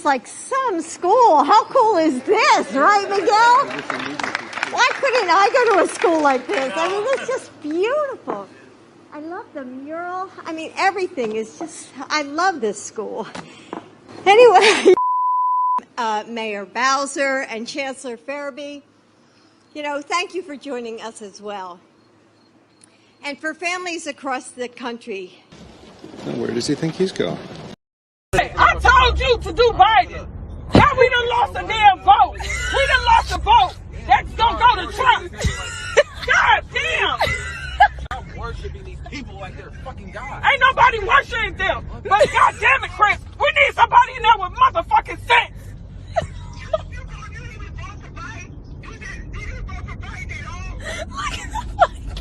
is like some school. How cool is this, right, Miguel? Why couldn't I go to a school like this? I mean, it's just beautiful. I love the mural. I mean, everything is just, I love this school. Anyway, Mayor Bowser and Chancellor Farabee, you know, thank you for joining us as well. And for families across the country. Now, where does he think he's going? Hey, I told you to do Biden. Now we done lost a damn vote. We done lost a vote. That's gonna go to Trump. God damn. Stop worshiping these people like they're fucking God. Ain't nobody worshiping them. But God damn it, Chris, we need somebody in there with motherfucking sense.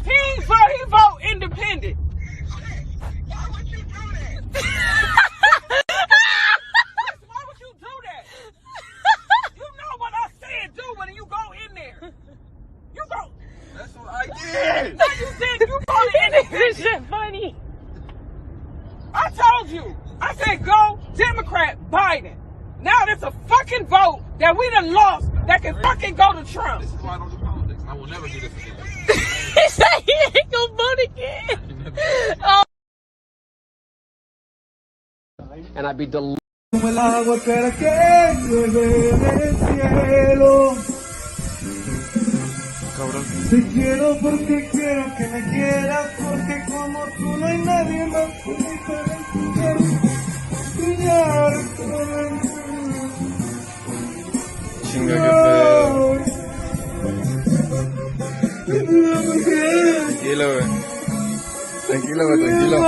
He vote independent. Why would you do that? Why would you do that? You know what I said do when you go in there. You go. That's what I did. No, you said you voted independent. This shit funny. I told you. I said go Democrat Biden. Now there's a fucking vote that we done lost that can fucking go to Trump. This is why I don't do politics. I will never do this again. He said he ain't gonna vote again. Oh. And I'd be delighted. El agua espera que llueve del cielo. Te quiero porque quiero que me quieras, porque como tú no hay nadie más por mí para Tranquilo, güey. Tranquilo, güey, tranquilo.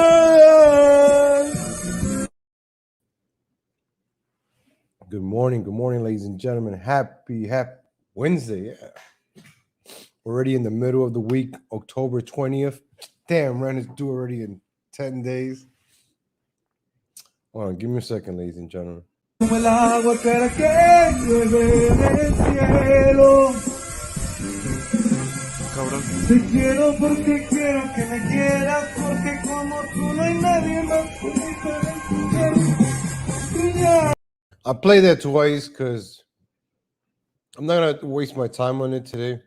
Good morning, ladies and gentlemen. Happy Wednesday. Yeah. We're already in the middle of the week, October 20th. Damn, rent is due already in 10 days. Hold on, give me a second, ladies and gentlemen. El agua espera que llueve del cielo. Te quiero porque quiero que me quieras, porque como tú no hay nadie más por mí para brillar. I play that twice because I'm not going to waste my time on it today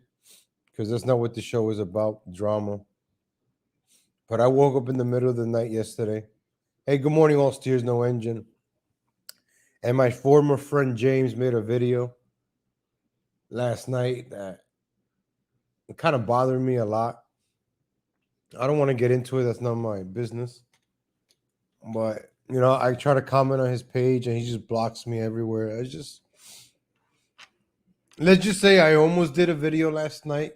because that's not what the show is about, drama. But I woke up in the middle of the night yesterday. Hey, good morning, all steers, no engine. And my former friend James made a video last night that it kind of bothered me a lot. I don't want to get into it. That's not my business. But, you know, I try to comment on his page and he just blocks me everywhere. Let's just say I almost did a video last night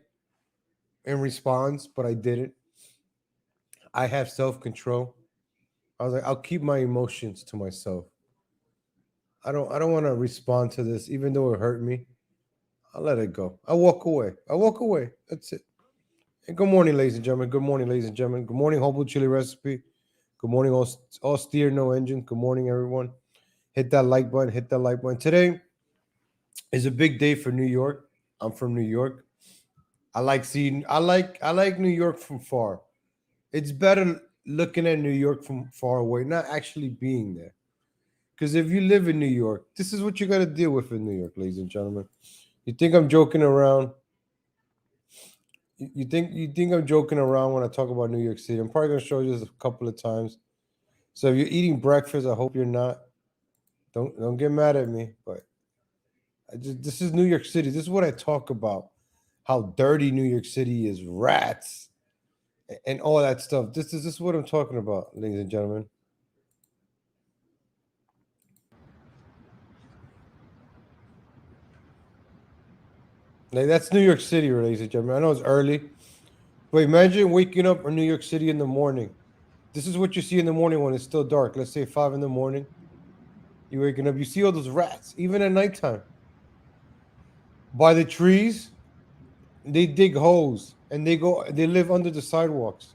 in response, but I didn't. I have self-control. I was like, I'll keep my emotions to myself. I don't want to respond to this, even though it hurt me. I'll let it go. I walk away. That's it. And good morning, ladies and gentlemen. Good morning, ladies and gentlemen. Good morning, Humble Chili Recipe. Good morning, all steer, no engine. Good morning, everyone. Hit that like button. Hit that like button. Today is a big day for New York. I'm from New York. I like New York from far. It's better looking at New York from far away, not actually being there. Because if you live in New York, this is what you got to deal with in New York, ladies and gentlemen. You think I'm joking around? You think I'm joking around when I talk about New York City? I'm probably going to show you this a couple of times. So if you're eating breakfast, I hope you're not. Don't get mad at me. But this is New York City. This is what I talk about. How dirty New York City is, rats, and all that stuff. This is what I'm talking about, ladies and gentlemen. Like, that's New York City, ladies and gentlemen. I know it's early, but imagine waking up in New York City in the morning. This is what you see in the morning when it's still dark. Let's say 5 in the morning. You're waking up. You see all those rats, even at nighttime. By the trees, they dig holes, and they live under the sidewalks.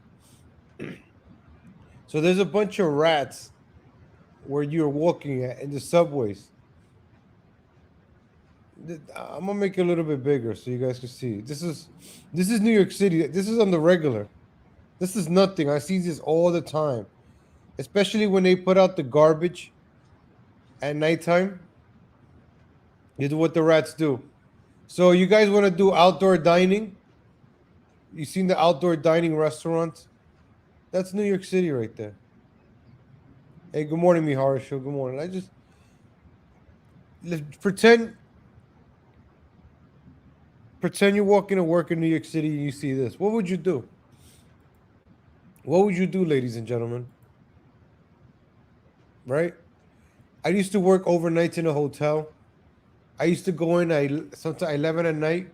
So there's a bunch of rats where you're walking at in the subways. I'm gonna make it a little bit bigger so you guys can see. This is New York City. This is on the regular. This is nothing. I see this all the time, especially when they put out the garbage at nighttime. You do what the rats do. So you guys want to do outdoor dining? You seen the outdoor dining restaurants? That's New York City right there. Hey, good morning, Miharisho. Good morning. Pretend you're walking to work in New York City and you see this. What would you do? What would you do, ladies and gentlemen? Right? I used to work overnights in a hotel. I used to go in sometimes 11 at night,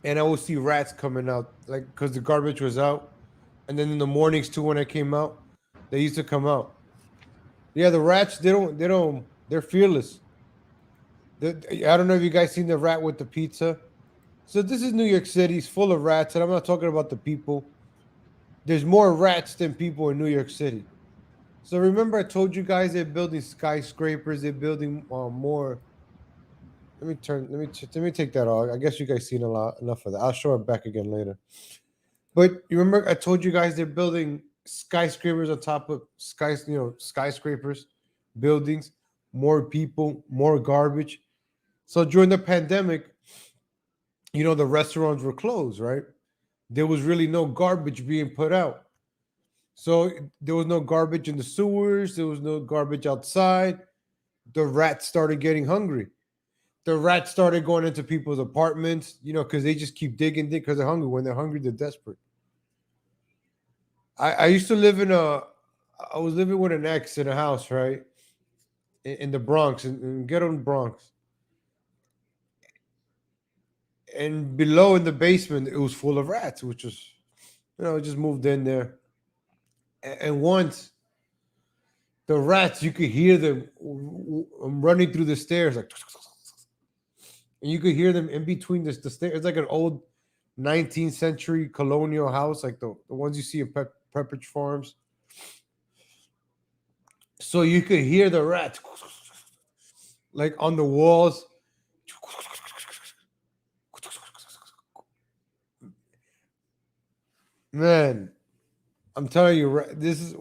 and I would see rats coming out, like because the garbage was out. And then in the mornings too, when I came out, they used to come out. Yeah, the rats. They're fearless. I don't know if you guys seen the rat with the pizza. So this is New York City. It's full of rats, and I'm not talking about the people. There's more rats than people in New York City. So remember, I told you guys they're building skyscrapers. They're building more. Let me take that off. I guess you guys seen enough of that. I'll show it back again later. But you remember, I told you guys they're building skyscrapers on top of skyscrapers, buildings, more people, more garbage. So during the pandemic, the restaurants were closed, right? There was really no garbage being put out. So there was no garbage in the sewers, there was no garbage outside. The rats started getting hungry. The rats started going into people's apartments, because they just keep digging because they're hungry. When they're hungry, they're desperate. I used to live I was living with an ex in a house, right? In the Bronx, in ghetto Bronx. And below in the basement, it was full of rats, which was, just moved in there. And once the rats, you could hear them running through the stairs, like, and you could hear them in between the stairs. It's like an old 19th century colonial house, like the ones you see in Pepperidge Farms. So you could hear the rats like on the walls. Man, I'm telling you, this is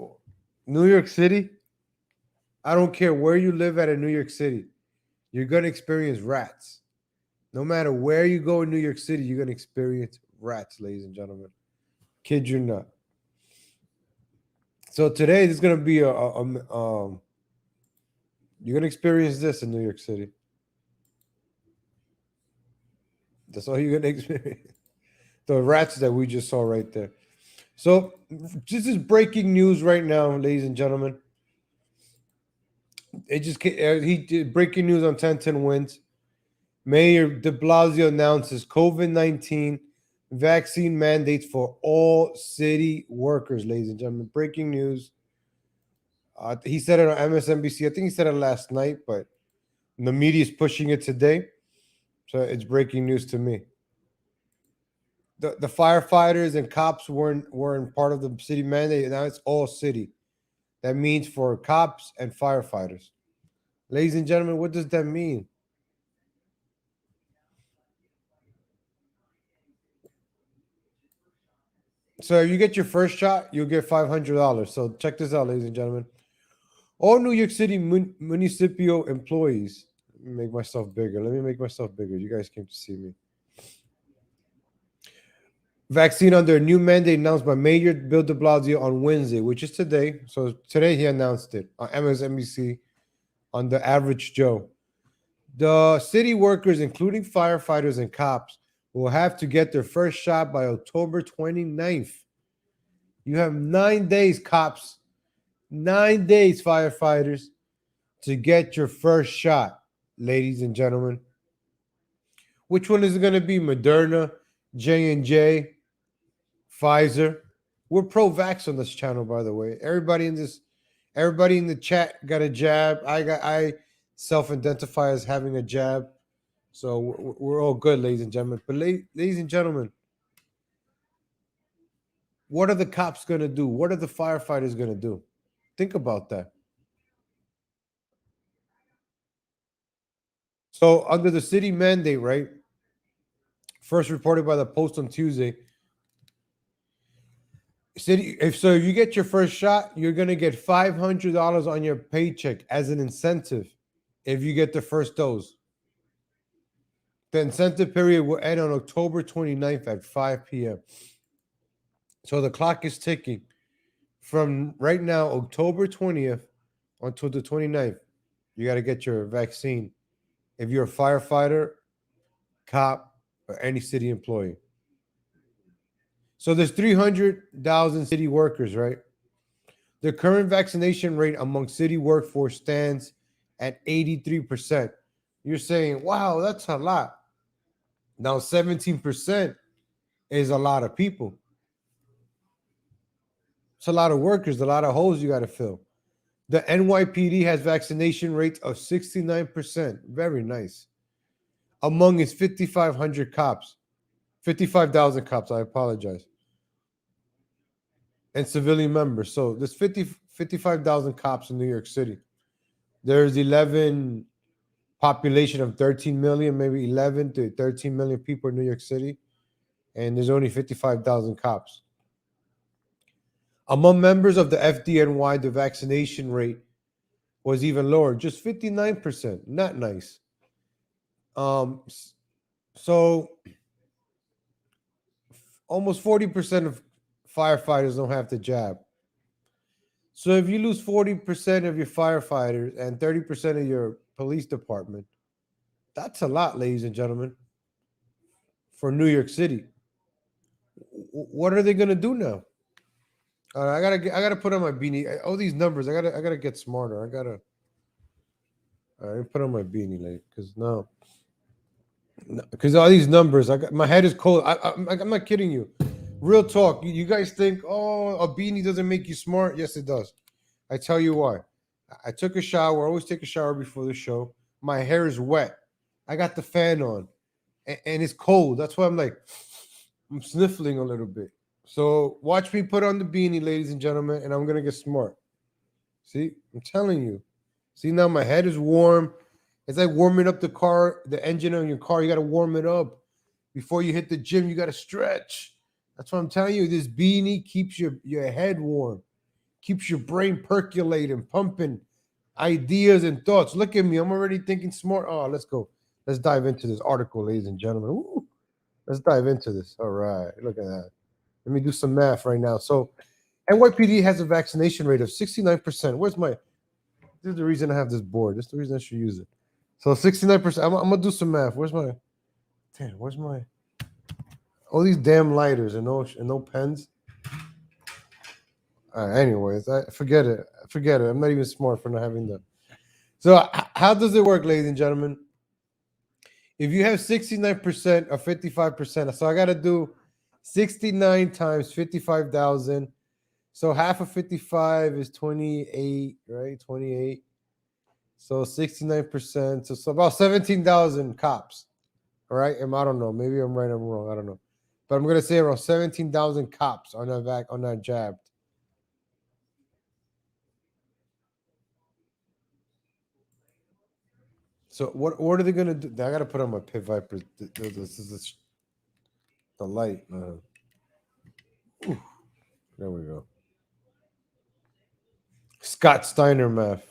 New York City. I don't care where you live at in New York City, you're going to experience rats. No matter where you go in New York City, you're going to experience rats, ladies and gentlemen. Kid you not. So today there's going to be you're going to experience this in New York City. That's all you're going to experience. The rats that we just saw right there. So this is breaking news right now, ladies and gentlemen. It just he did breaking news on 1010 Wins. Mayor Deblasio announces COVID-19 vaccine mandates for all city workers, ladies and gentlemen. Breaking news. He said it on MSNBC. I think he said it last night, but the media is pushing it today. So it's breaking news to me. The firefighters and cops weren't part of the city mandate. Now it's all city. That means for cops and firefighters. Ladies and gentlemen, what does that mean? So if you get your first shot, you'll get $500. So check this out, ladies and gentlemen. All New York City municipal employees. Let me make myself bigger. You guys came to see me. Vaccine under a new mandate announced by Mayor Bill de Blasio on Wednesday, which is today. So today he announced it on MSNBC on the Average Joe. The city workers, including firefighters and cops, will have to get their first shot by October 29th. You have 9 days, cops, 9 days, firefighters, to get your first shot, ladies and gentlemen. Which one is it going to be? Moderna, J&J, Pfizer? We're pro-vax on this channel, by the way. Everybody in the chat got a jab. I self-identify as having a jab. So we're all good, ladies and gentlemen. But ladies and gentlemen, what are the cops going to do? What are the firefighters going to do? Think about that. So under the city mandate, right? First reported by the Post on Tuesday. If you get your first shot, you're going to get $500 on your paycheck as an incentive if you get the first dose. The incentive period will end on October 29th at 5 p.m. So the clock is ticking from right now, October 20th until the 29th. You got to get your vaccine if you're a firefighter, cop, or any city employee. So there's 300,000 city workers, right? The current vaccination rate among city workforce stands at 83%. You're saying, wow, that's a lot. Now, 17% is a lot of people. It's a lot of workers, a lot of holes you got to fill. The NYPD has vaccination rates of 69%. Very nice. Among its 5,500 cops, 55,000 cops, I apologize, and civilian members. So there's 55,000 cops in New York City. There's 11 population of 13 million, maybe 11 to 13 million people in New York City, and there's only 55,000 cops. Among members of the FDNY, the vaccination rate was even lower, just 59%. Not nice. So almost 40% of firefighters don't have the jab. So if you lose 40% of your firefighters and 30% of your police department, that's a lot, ladies and gentlemen, for New York City. What are they gonna do now? I gotta put on my beanie. All these numbers, I gotta get smarter. I put on my beanie, like, because all these numbers, my head is cold. I'm not kidding you. Real talk. You guys think, oh, a beanie doesn't make you smart? Yes, it does. I tell you why. I took a shower. I always take a shower before the show. My hair is wet. I got the fan on, and it's cold. That's why I'm sniffling a little bit. So watch me put on the beanie, ladies and gentlemen, and I'm gonna get smart. See, I'm telling you. See, now my head is warm. It's like warming up the car, the engine on your car. You got to warm it up before you hit the gym. You got to stretch. That's what I'm telling you. This beanie keeps your head warm, keeps your brain percolating, pumping ideas and thoughts. Look at me. I'm already thinking smart. Oh, let's go. Let's dive into this article, ladies and gentlemen. Ooh, let's dive into this. All right. Look at that. Let me do some math right now. So NYPD has a vaccination rate of 69%. This is the reason I have this board. This is the reason I should use it. So 69%. I'm gonna do some math. Where's my all these damn lighters and no pens? Anyways, forget it. I'm not even smart for not having them. So how does it work, ladies and gentlemen? If you have 69% or 55%, so I gotta do 69 times 55,000. So half of 55 is 28, right? 28. So 69%. So about 17,000 cops. All right. I don't know. Maybe I'm right, I'm wrong. I don't know. But I'm gonna say around 17,000 cops are not jabbed. So what are they gonna do? I gotta put on my Pit Viper. This is the light. There we go. Scott Steiner math.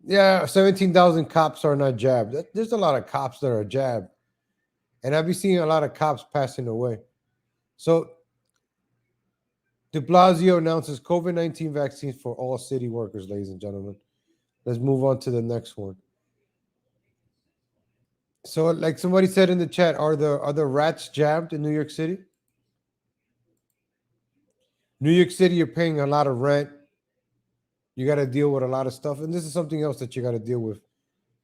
Yeah, 17,000 cops are not jabbed. There's a lot of cops that are jabbed. And I've been seeing a lot of cops passing away. So Deblasio announces COVID-19 vaccines for all city workers, ladies and gentlemen. Let's move on to the next one. So, like somebody said in the chat, are the rats jabbed in New York City? New York City, you're paying a lot of rent. You got to deal with a lot of stuff. And this is something else that you got to deal with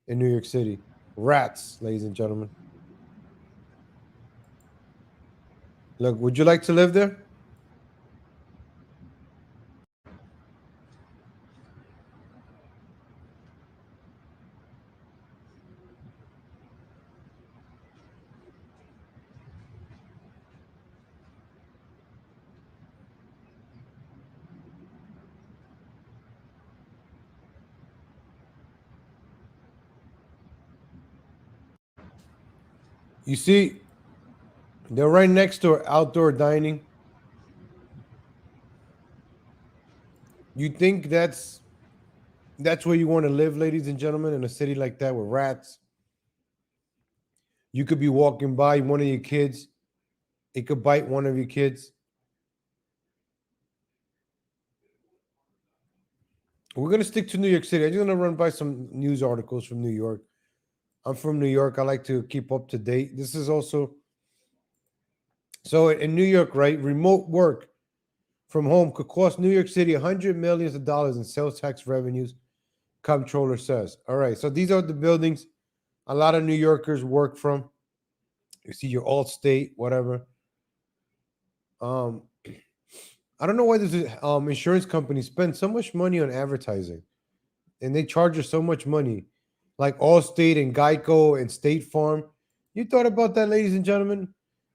in New York City. Rats, ladies and gentlemen. Look, would you like to live there? You see, they're right next to outdoor dining. You think that's That's where you want to live, ladies and gentlemen, in a city like that with rats. You could be walking by one of your kids, it could bite one of your kids. We're gonna stick to New York City. I'm just gonna run by some news articles from New York. I'm from New York. I like to keep up to date. This is also so in New York, right? Remote work from home could cost New York City hundred millions of dollars in sales tax revenues, comptroller says. All right, so these are the buildings a lot of New Yorkers work from. You see your Allstate, whatever. Um, I don't know why this insurance companies spend so much money on advertising, and they charge us so much money, like Allstate and Geico and State Farm. You thought about that, ladies and gentlemen?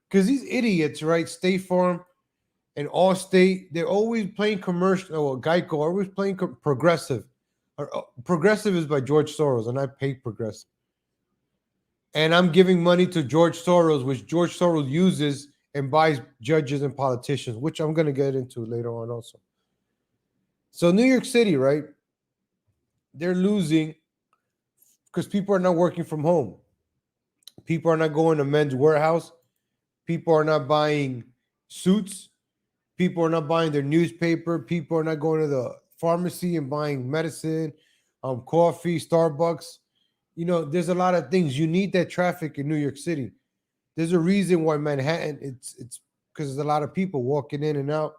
Because these idiots, right? State Farm and Allstate, they're always playing commercial. Oh, well, Geico always playing Progressive. Progressive is by George Soros, and I pay Progressive. And I'm giving money to George Soros, which George Soros uses and buys judges and politicians, which I'm going to get into later on also. So New York City, right? They're losing because people are not working from home. People are not going to Men's Warehouse. People are not buying suits. People are not buying their newspaper. People are not going to the pharmacy and buying medicine, coffee, Starbucks. You know, there's a lot of things. You need that traffic in New York City. There's a reason why Manhattan, it's because there's a lot of people walking in and out.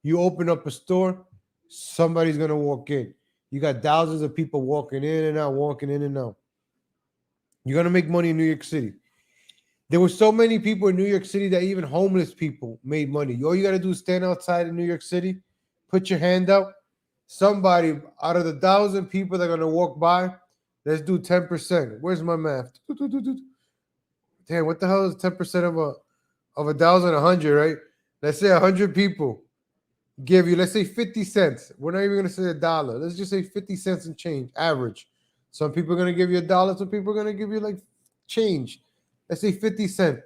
You open up a store, somebody's gonna walk in. You got thousands of people walking in and out, walking in and out. You're gonna make money in New York City. There were so many people in New York City that even homeless people made money. All you gotta do is stand outside in New York City, put your hand out. Somebody out of the 1,000 people that are gonna walk by, let's do 10%. Where's my math? Damn, what the hell is 10% of 1,000, 100, right? Let's say 100 people give you, let's say 50 cents. We're not even gonna say $1. Let's just say 50 cents and change, average. Some people are gonna give you $1, some people are gonna give you like change. Let's say 50 cents.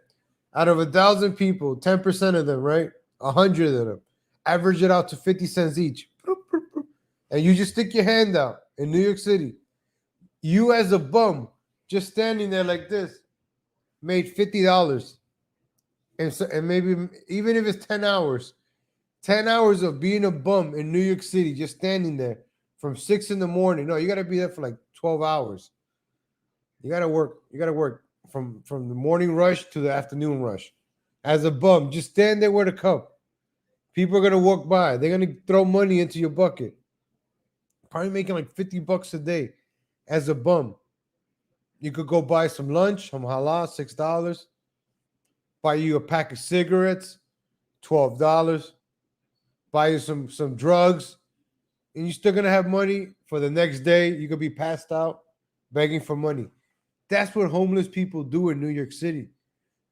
Out of 1,000 people, 10% of them, right? 100 of them. Average it out to 50 cents each. And you just stick your hand out in New York City. You as a bum, just standing there like this, made $50. And maybe even if it's 10 hours, 10 hours of being a bum in New York City, just standing there from 6 in the morning. No, you got to be there for like 12 hours. You got to work. You got to work from the morning rush to the afternoon rush. As a bum, just stand there with a cup. People are going to walk by. They're going to throw money into your bucket. Probably making like $50 a day as a bum. You could go buy some lunch, some halal, $6. Buy you a pack of cigarettes, $12. Buy you some drugs, and you're still gonna have money for the next day. You could be passed out begging for money. That's what homeless people do in New York City.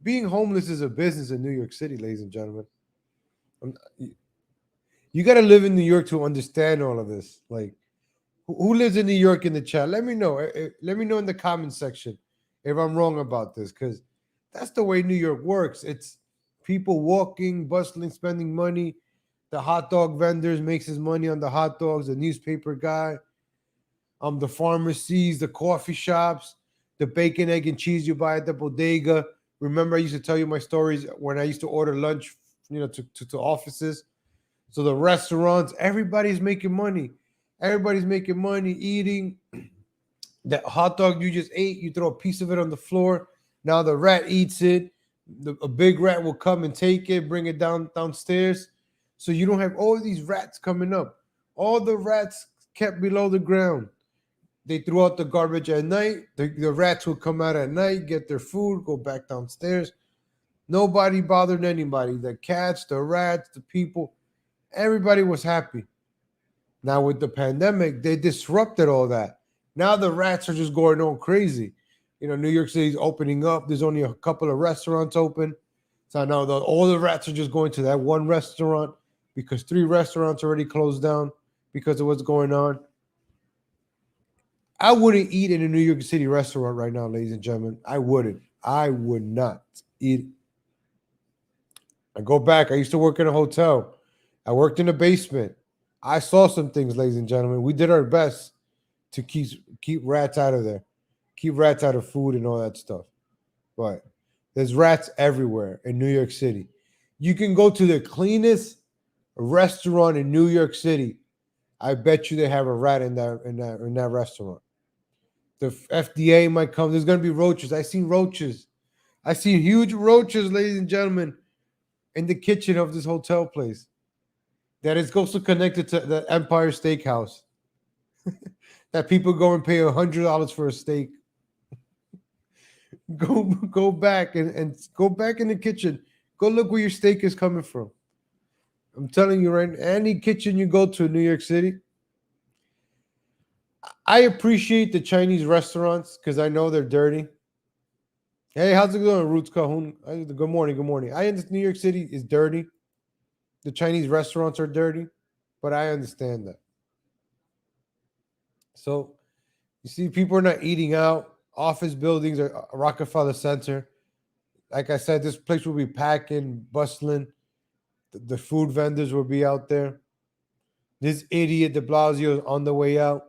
Being homeless is a business in New York City, ladies and gentlemen. You got to live in New York to understand all of this. Like, who lives in New York in the chat? Let me know. Let me know in the comment section if I'm wrong about this, because that's the way New York works. It's people walking, bustling, spending money. The hot dog vendors makes his money on the hot dogs. The newspaper guy, the pharmacies, the coffee shops, the bacon, egg, and cheese you buy at the bodega. Remember, I used to tell you my stories when I used to order lunch, to offices. So the restaurants, everybody's making money. Everybody's making money eating. That hot dog you just ate, you throw a piece of it on the floor. Now the rat eats it. A big rat will come and take it, bring it downstairs. So you don't have all these rats coming up. All the rats kept below the ground. They threw out the garbage at night. The rats will come out at night, get their food, go back downstairs. Nobody bothered anybody. The cats, the rats, the people, everybody was happy. Now with the pandemic, they disrupted all that. Now the rats are just going on crazy. New York City's opening up. There's only a couple of restaurants open. So now all the rats are just going to that one restaurant because 3 restaurants already closed down because of what's going on. I wouldn't eat in a New York City restaurant right now, ladies and gentlemen. I wouldn't. I would not eat. I go back. I used to work in a hotel. I worked in the basement. I saw some things, ladies and gentlemen. We did our best. to keep rats out of there, keep rats out of food and all that stuff. But there's rats everywhere in New York City. You can go to the cleanest restaurant in New York City. I bet you they have a rat in that restaurant. The FDA might come. There's gonna be roaches. I seen roaches. I seen huge roaches, ladies and gentlemen, in the kitchen of this hotel place. That is also connected to the Empire Steakhouse. That people go and pay $100 for a steak. Go back and go back in the kitchen. Go look where your steak is coming from. I'm telling you, right? Any kitchen you go to in New York City, I appreciate the Chinese restaurants because I know they're dirty. Hey, how's it going, Roots Cahoon? Good morning, good morning. I understand New York City is dirty. The Chinese restaurants are dirty, but I understand that. So, you see, people are not eating out. Office buildings are Rockefeller Center. Like I said, this place will be packing, bustling. The food vendors will be out there. This idiot Deblasio is on the way out.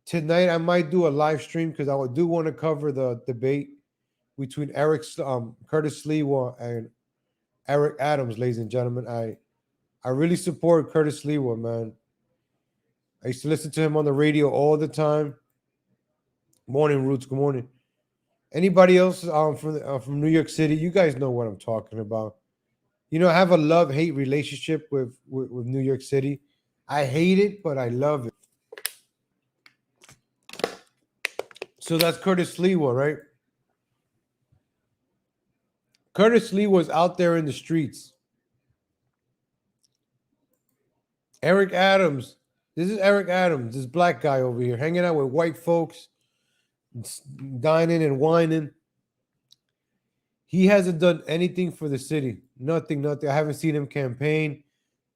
Tonight, I might do a live stream because I do want to cover the debate between Curtis Sliwa and Eric Adams, ladies and gentlemen. I really support Curtis Sliwa, man. I used to listen to him on the radio all the time. Morning, Roots. Good morning. Anybody else from New York City? You guys know what I'm talking about. You know, I have a love-hate relationship with New York City. I hate it, but I love it. So that's Curtis Sliwa, right? Curtis Sliwa was out there in the streets. Eric Adams. This is Eric Adams, this black guy over here, hanging out with white folks, dining and whining. He hasn't done anything for the city. Nothing. I haven't seen him campaign.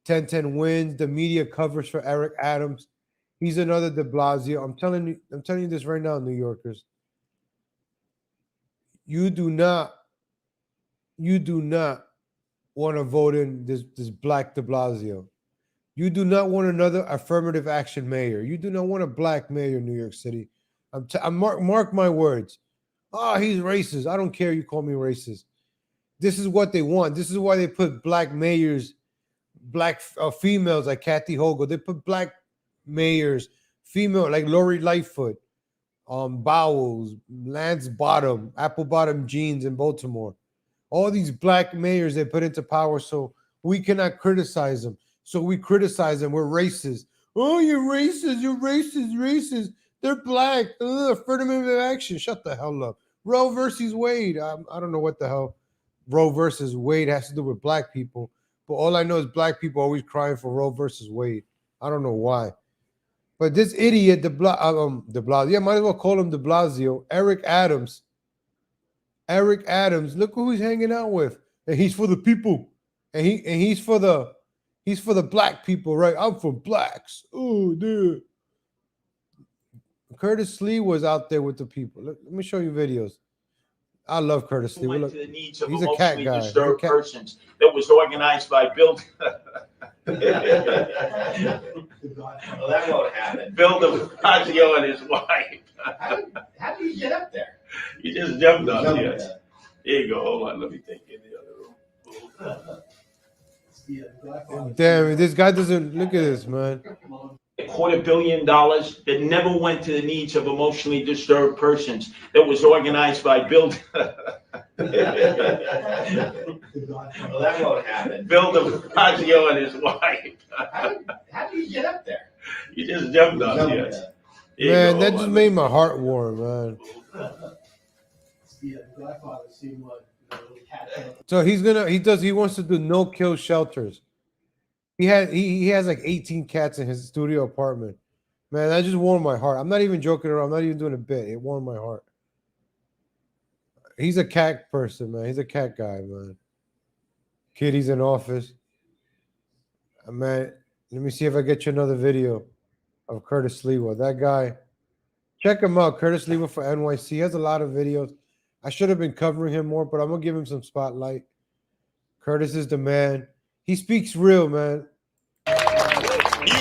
10-10 wins. The media covers for Eric Adams. He's another Deblasio. I'm telling you this right now, New Yorkers. You do not want to vote in this black Deblasio. You do not want another affirmative action mayor. You do not want a black mayor in New York City. Mark my words. Oh, he's racist. I don't care. You call me racist. This is what they want. This is why they put black mayors, black females like Kathy Hochul. They put black mayors, female like Lori Lightfoot, Bowles, Lance Bottom, Apple Bottom Jeans in Baltimore. All these black mayors they put into power so we cannot criticize them. So we criticize them. We're racist. Oh, you're racist. You're racist. They're black. Affirmative action. Shut the hell up. Roe versus Wade. I don't know what the hell Roe versus Wade has to do with black people. But all I know is black people always crying for Roe versus Wade. I don't know why. But this idiot, Deblasio, yeah, might as well call him Deblasio. Eric Adams. Look who he's hanging out with. And he's for the people. And he's for the black people, right? I'm for blacks. Oh, dude. Curtis Lee was out there with the people. Let me show you videos. I love Curtis Lee. Look, to the needs of he's a cat guy. Disturbed persons that was organized by Bill. Well, that won't happen. Bill Deblasio and his wife. How do you get up there? You just jumped up here. Here you go. Hold on. Let me take you in the other room. Damn, this guy doesn't look at this, man. $250 million that never went to the needs of emotionally disturbed persons that was organized by Bill. Well, that won't happen. Bill Deblasio and his wife. How do you get up there? You just jumped up here. Man, that just made my heart warm, man. So he wants to do no-kill shelters. He has like 18 cats in his studio apartment. Man, that just warmed my heart. I'm not even joking around. I'm not even doing a bit. It warmed my heart. He's a cat person, man. He's a cat guy, man. Kitty's in office. Man, let me see if I get you another video of Curtis Sliwa. That guy, check him out. Curtis Sliwa for NYC. He has a lot of videos. I should have been covering him more, but I'm going to give him some spotlight. Curtis is the man. He speaks real, man. You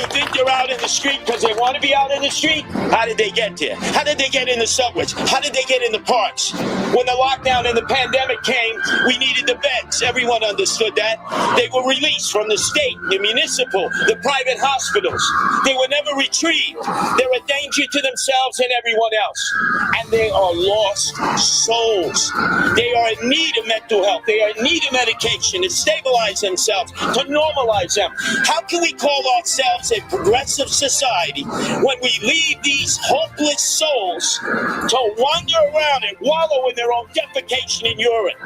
think you're out in the street because they want to be out in the street. How did they get there? How did they get in the subways? How did they get in the parks? When the lockdown and the pandemic came, we needed the beds. Everyone understood that. They were released from the state, the municipal, the private hospitals. They were never retrieved. They're a danger to themselves and everyone else. And they are lost souls. They are in need of mental health. They are in need of medication to stabilize themselves, to normalize them. How can we call ourselves a progressive society when we leave these hopeless souls to wander around and wallow in their own defecation and urine?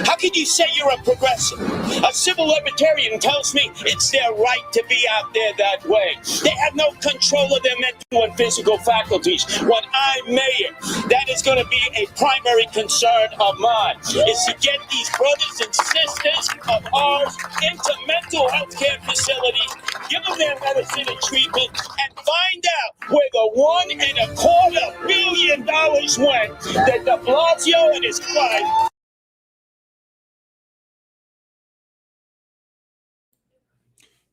How can you say you're a progressive? A civil libertarian tells me it's their right to be out there that way. They have no control of their mental and physical faculties. When I'm mayor, that is going to be a primary concern of mine, is to get these brothers and sisters of ours into mental health care facilities, give them their medicine and treatment, and find out where the $1.25 billion went that Deblasio and his wife.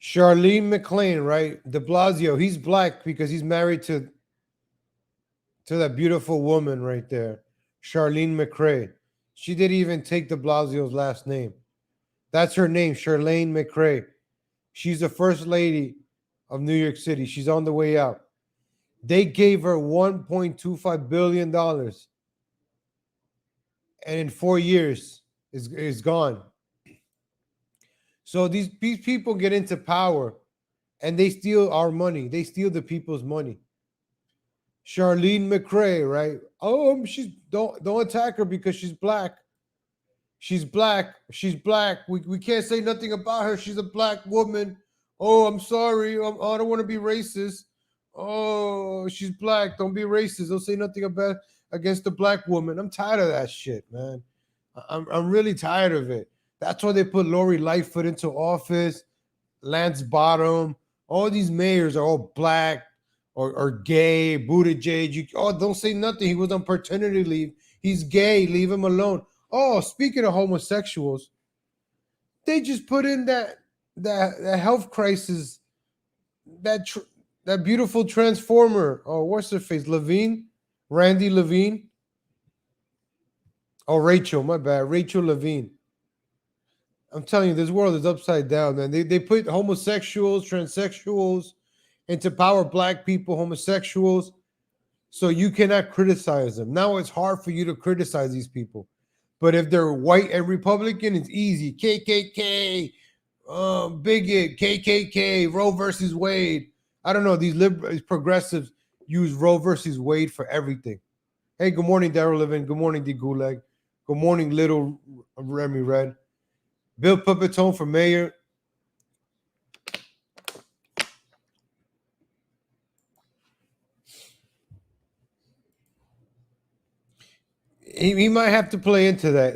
Charlene McLean, right? Deblasio, he's black because he's married to that beautiful woman right there, Charlene McRae. She didn't even take Deblasio's last name. That's her name, Charlene McRae. She's the first lady of New York City. She's on the way out. They gave her $1.25 billion. And in 4 years, is gone. So these people get into power and they steal our money. They steal the people's money. Charlene McRae, right? Oh, she's don't attack her because she's black. She's black. She's black. We can't say nothing about her. She's a black woman. Oh, I'm sorry. I don't want to be racist. Oh, she's black. Don't be racist. Don't say nothing about against the black woman. I'm tired of that shit, man. I'm really tired of it. That's why they put Lori Lightfoot into office, Lance Bottom. All these mayors are all black or gay. Buttigieg. Don't say nothing. He was on paternity leave. He's gay. Leave him alone. Oh, speaking of homosexuals, they just put in that health crisis, that beautiful transformer. Oh, what's her face? Levine? Randy Levine? Oh, Rachel. My bad. Rachel Levine. I'm telling you, this world is upside down, man. They put homosexuals, transsexuals into power, black people, homosexuals, so you cannot criticize them. Now it's hard for you to criticize these people. But if they're white and Republican, it's easy. KKK, bigot, KKK, Roe versus Wade. I don't know. These progressives use Roe versus Wade for everything. Hey, good morning, Daryl Levin. Good morning, D. Gulag. Good morning, Little Remy Red. Bill Pupitone for mayor. He might have to play into that.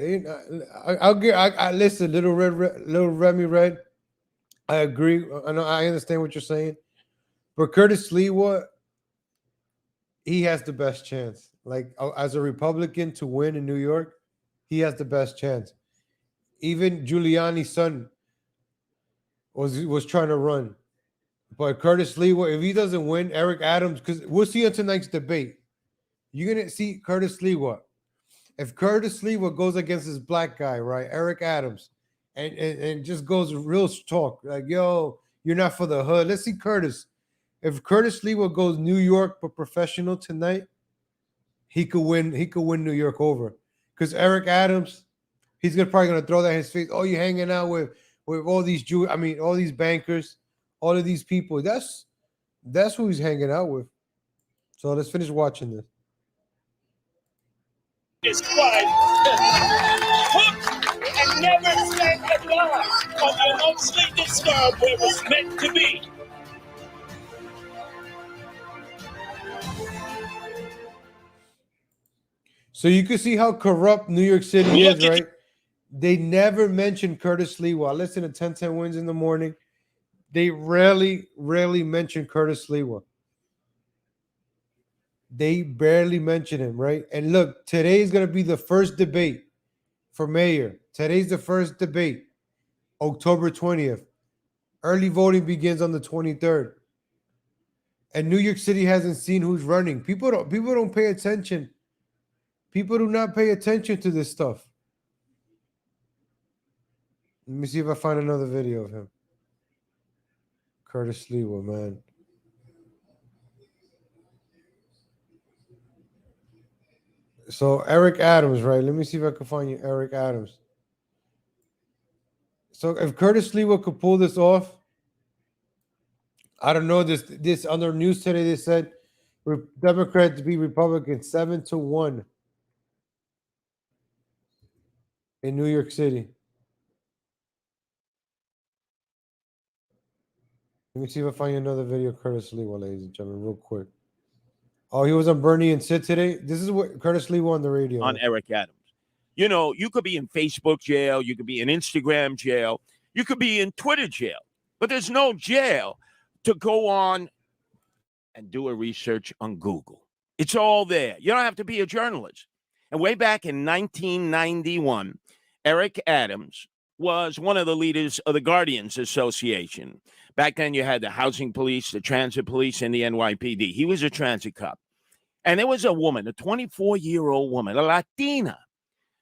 I listen, Little Remy Red. I agree. I understand what you're saying. But Curtis Sliwa, he has the best chance. Like, as a Republican to win in New York, he has the best chance. Even Giuliani's son was trying to run. But Curtis Sliwa, if he doesn't win, Eric Adams, because we'll see on tonight's debate. You're going to see Curtis Sliwa. If Curtis Sliwa goes against this black guy, right, Eric Adams, and just goes real talk, like, yo, you're not for the hood. Let's see Curtis. If Curtis Sliwa goes New York but professional tonight, he could win New York over. Because Eric Adams, he's probably gonna throw that in his face. Oh, you're hanging out with all these all these bankers, all of these people. That's who he's hanging out with. So let's finish watching this. His wife took and never said goodbye on the emotionally disturbed where it was meant to be. So you can see how corrupt New York City is, right? They never mention Curtis Sliwa. I listen to 1010 Wins in the morning. They rarely mention Curtis Sliwa. They barely mention him, right? And look, today is going to be the first debate for mayor. Today's the first debate, October 20th. Early voting begins on the 23rd. And New York City hasn't seen who's running. People don't pay attention. People do not pay attention to this stuff. Let me see if I find another video of him. Curtis Sliwa, man. So Eric Adams, right? Let me see if I can find you Eric Adams. So if Curtis Sliwa could pull this off, I don't know. This on the news today, they said Democrats beat Republicans 7-1 in New York City. Let me see if I find you another video of Curtis Sliwa, ladies and gentlemen, real quick. Oh, he was on Bernie and Sid today. This is what Curtis Sliwa on the radio. On Eric Adams. You know, you could be in Facebook jail. You could be in Instagram jail. You could be in Twitter jail. But there's no jail to go on and do a research on Google. It's all there. You don't have to be a journalist. And way back in 1991, Eric Adams was one of the leaders of the Guardians Association. Back then, you had the housing police, the transit police, and the NYPD. He was a transit cop. And there was a woman, a 24-year-old woman, a Latina.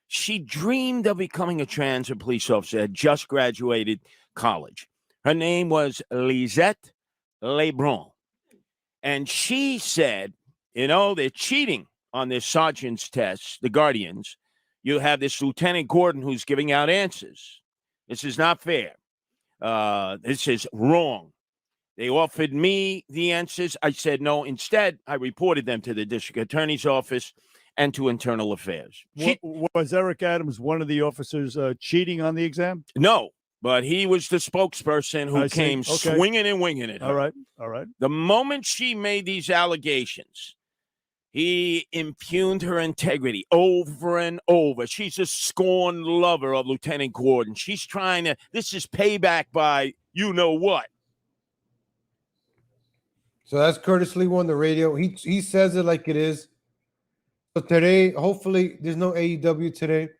She dreamed of becoming a transit police officer, had just graduated college. Her name was Lisette Lebrun. And she said, you know, they're cheating on their sergeant's tests, the Guardians. You have this Lieutenant Gordon who's giving out answers. This is not fair. This is wrong. They offered me the answers. I said no. Instead, I reported them to the district attorney's office and to internal affairs. Was Eric Adams one of the officers cheating on the exam? No, but he was the spokesperson who came swinging and winging it. All right. All right. The moment she made these allegations, he impugned her integrity over and over. She's a scorned lover of Lieutenant Gordon. She's trying to, this is payback by you know what. So that's Curtis Sliwa on the radio. He says it like it is. So today, hopefully, there's no AEW today.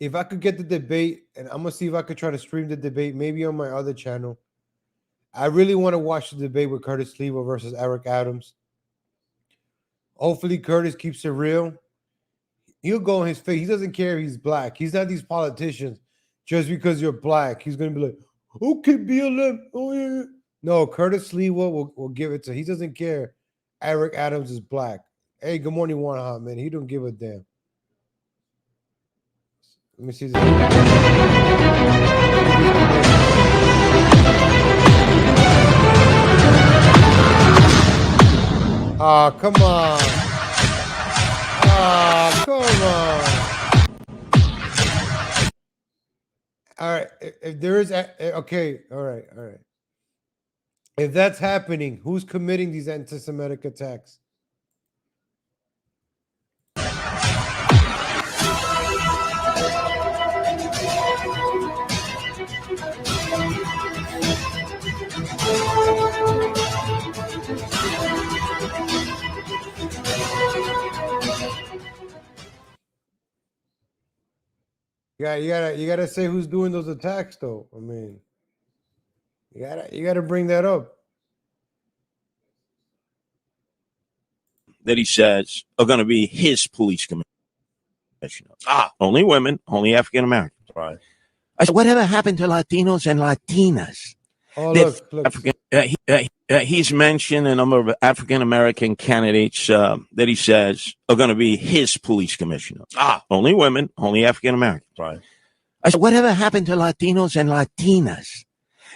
If I could get the debate, and I'm going to see if I could try to stream the debate, maybe on my other channel. I really want to watch the debate with Curtis Sliwa versus Eric Adams. Hopefully, Curtis keeps it real. He'll go in his face. He doesn't care if he's black. He's not these politicians. Just because you're black, he's going to be like, okay, BLM. Oh, yeah. No, Curtis Sliwa will give it to. He doesn't care. Eric Adams is black. Hey, good morning, Warner, man. He don't give a damn. Let me see this. Ah, come on. Ah, come on. All right. If there is, okay. All right. All right. If that's happening, who's committing these anti-Semitic attacks? Yeah, you gotta say who's doing those attacks, though. I mean, you gotta bring that up. That he says are going to be his police commissioners. Only women, only African Americans. Right. I said, whatever happened to Latinos and Latinas? Oh, look. He's mentioned a number of African American candidates that he says are going to be his police commissioners. Only women, only African Americans. Right. I said, whatever happened to Latinos and Latinas?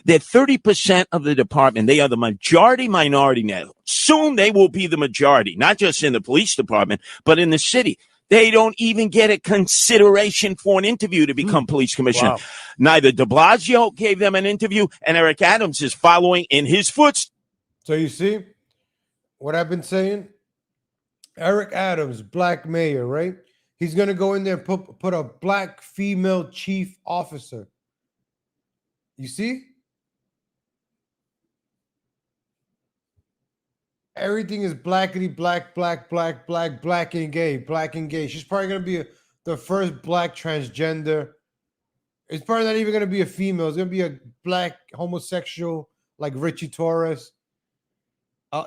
They're 30% of the department. They are the majority minority now. Soon they will be the majority, not just in the police department, but in the city. They don't even get a consideration for an interview to become police commissioner. Wow. Neither Deblasio gave them an interview, and Eric Adams is following in his footsteps. So you see what I've been saying? Eric Adams, black mayor, right? He's going to go in there and put a black female chief officer. You see? Everything is blackity black, black, black, black, black and gay, black and gay. She's probably going to be the first black transgender. It's probably not even going to be a female. It's going to be a black homosexual like Richie Torres.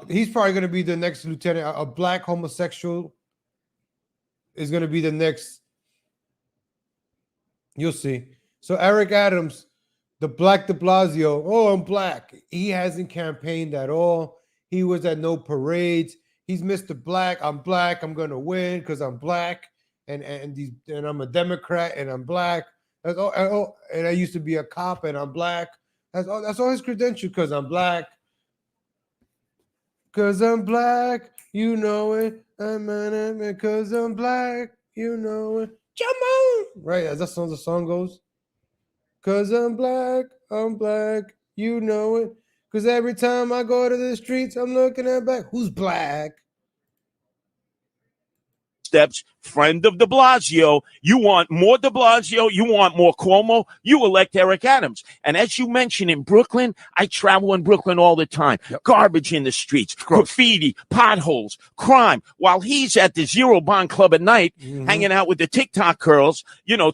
He's probably going to be the next lieutenant. A black homosexual is going to be the next. You'll see. So Eric Adams, the black Deblasio. Oh, I'm black. He hasn't campaigned at all. He was at no parades. He's Mr. Black. I'm black. I'm going to win because I'm black. And I'm a Democrat and I'm black. That's all. And I used to be a cop and I'm black. That's all his credentials because I'm black. Because I'm black, you know it. Because I'm black, you know it. Come on. Right, as that the song goes. Because I'm black, you know it. Because every time I go to the streets, I'm looking at back. Who's black? Steps, friend of Deblasio. You want more Deblasio? You want more Cuomo? You elect Eric Adams. And as you mentioned in Brooklyn, I travel in Brooklyn all the time. Yep. Garbage in the streets, graffiti, potholes, crime. While he's at the Zero Bond Club at night, hanging out with the TikTok girls,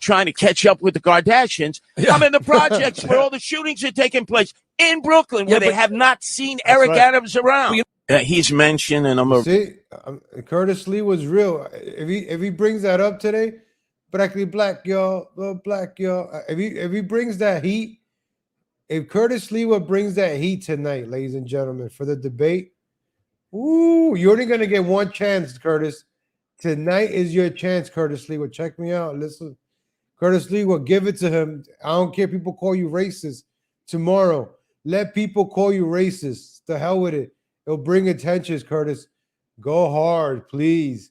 trying to catch up with the Kardashians. Yeah. I'm in the projects where all the shootings are taking place in Brooklyn, where they have not seen Eric Adams around. He's mentioned, and Curtis Lee was real. If he brings that up today, black y'all, black y'all. If he brings that heat, if Curtis Sliwa brings that heat tonight, ladies and gentlemen, for the debate, you're only gonna get one chance, Curtis. Tonight is your chance, Curtis Sliwa. Check me out. Listen, Curtis Sliwa, give it to him. I don't care if people call you racist tomorrow. Let people call you racist. The hell with it. It'll bring attention, Curtis. Go hard, please.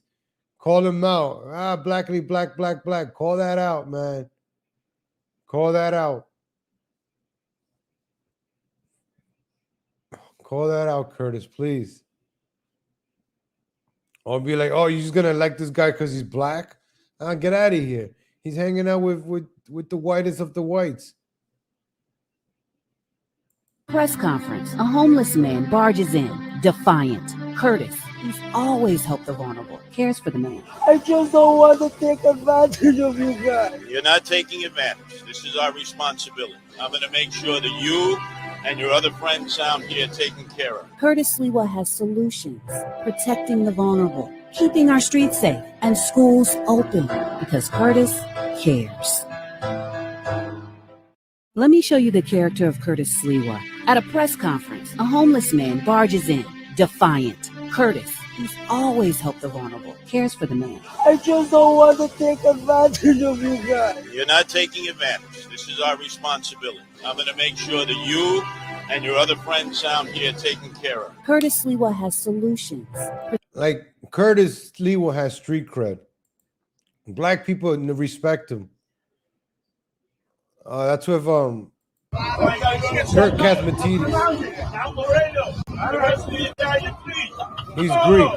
Call him out. Blackly, black. Call that out, man. Call that out. Call that out, Curtis, please. Or be like, oh, you're just going to elect this guy because he's black? Get out of here. He's hanging out with the whitest of the whites. Press conference. A homeless man barges in, defiant. Curtis, he's always helped the vulnerable, cares for the man. I just don't want to take advantage of you guys. You're not taking advantage. This is our responsibility. I'm going to make sure that you and your other friends out here are taken care of. Curtis Sliwa has solutions, protecting the vulnerable, keeping our streets safe, and schools open, because Curtis cares. Let me show you the character of Curtis Sliwa. At a press conference, a homeless man barges in, defiant. Curtis, he's always helped the vulnerable, cares for the man. I just don't want to take advantage of you guys. You're not taking advantage. This is our responsibility. I'm going to make sure that you and your other friends out here are taken care of. Curtis Sliwa has solutions. Like, Curtis Sliwa has street cred. Black people respect him. That's with Kirk Kazmatidis. He's Greek.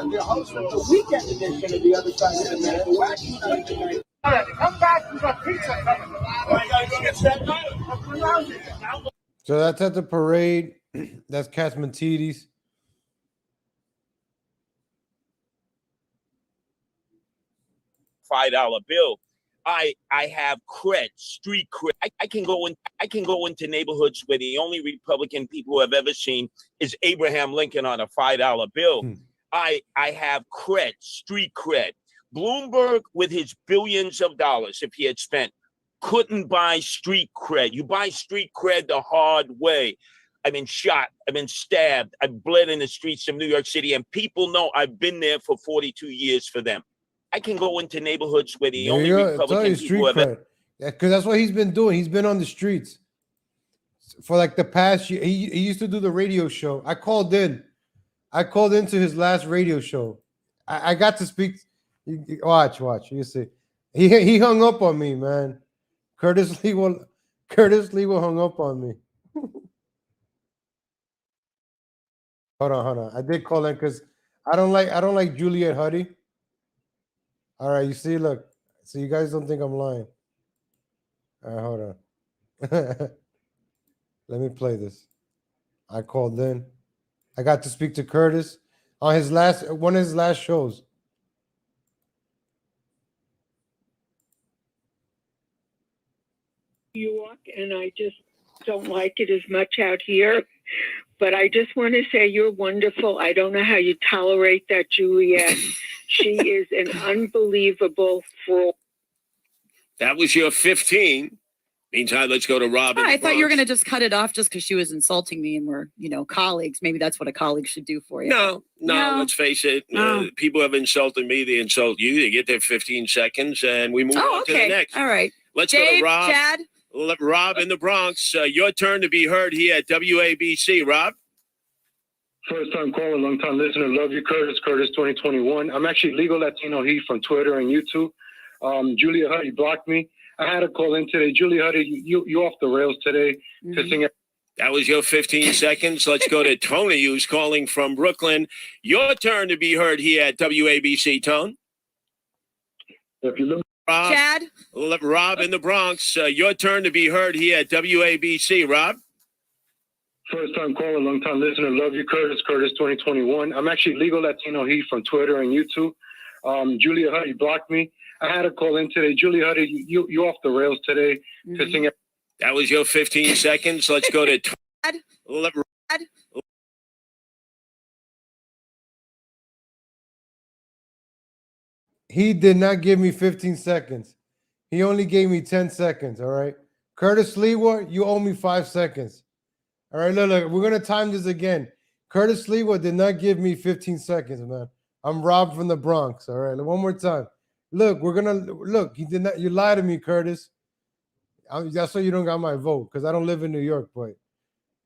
The host of the weekend edition of the Other Side of the Man. Come back, we've got pizza coming. So that's at the parade. That's Kazmatidis. $5 bill. I have cred, street cred. I can go into neighborhoods where the only Republican people I've ever seen is Abraham Lincoln on a $5 bill. I have cred, street cred. Bloomberg, with his billions of dollars, if he had spent, couldn't buy street cred. You buy street cred the hard way. I've been shot. I've been stabbed. I've bled in the streets of New York City, and people know I've been there for 42 years for them. I can go into neighborhoods where the only Republican people have ever... Yeah, because that's what he's been doing. He's been on the streets for like the past year. He used to do the radio show. I called into his last radio show. I got to speak. Watch. You see, he hung up on me, man. Curtis Lee hung up on me. Hold on. I did call in because I don't like Juliet Huddy. All right, you see, look, so you guys don't think I'm lying. All right, hold on. Let me play this. I called in. I got to speak to Curtis on his one of his last shows. New York, and I just don't like it as much out here. But I just want to say you're wonderful. I don't know how you tolerate that Juliet. She is an unbelievable fraud. That was your 15. Meantime, let's go to Rob. I thought you were going to just cut it off just because she was insulting me and we're, colleagues. Maybe that's what a colleague should do for you. No, let's face it. People have insulted me. They insult you. They get their 15 seconds, and we move on to the next. All right. Let's Dave, go to Rob. Chad. Rob in the Bronx. Your turn to be heard here at WABC. Rob? First time caller, long time listener. Love you, Curtis. Curtis 2021. I'm actually Legal Latino Heat from Twitter and YouTube. Julia Huddy blocked me. I had a call in today. Julia Huddy, you off the rails today. That was your 15 seconds. Let's go to Tony, who's calling from Brooklyn. Your turn to be heard here at WABC, Tone. If you look, Rob, Chad. Rob in the Bronx. Your turn to be heard here at WABC. Rob? First time caller, long time listener. Love you, Curtis. Curtis 2021. I'm actually Legal Latino Heat from Twitter and YouTube. Julia Huddy blocked me. I had a call in today. Julia Huddy, you off the rails today. That was your 15 seconds. Let's go to Chad. He did not give me 15 seconds. He only gave me 10 seconds, all right? Curtis Sliwa, you owe me 5 seconds. All right, look, we're going to time this again. Curtis Sliwa did not give me 15 seconds, man. I'm Rob from the Bronx, all right? One more time. Look, he did not, you lied to me, Curtis. That's why you don't got my vote, because I don't live in New York, but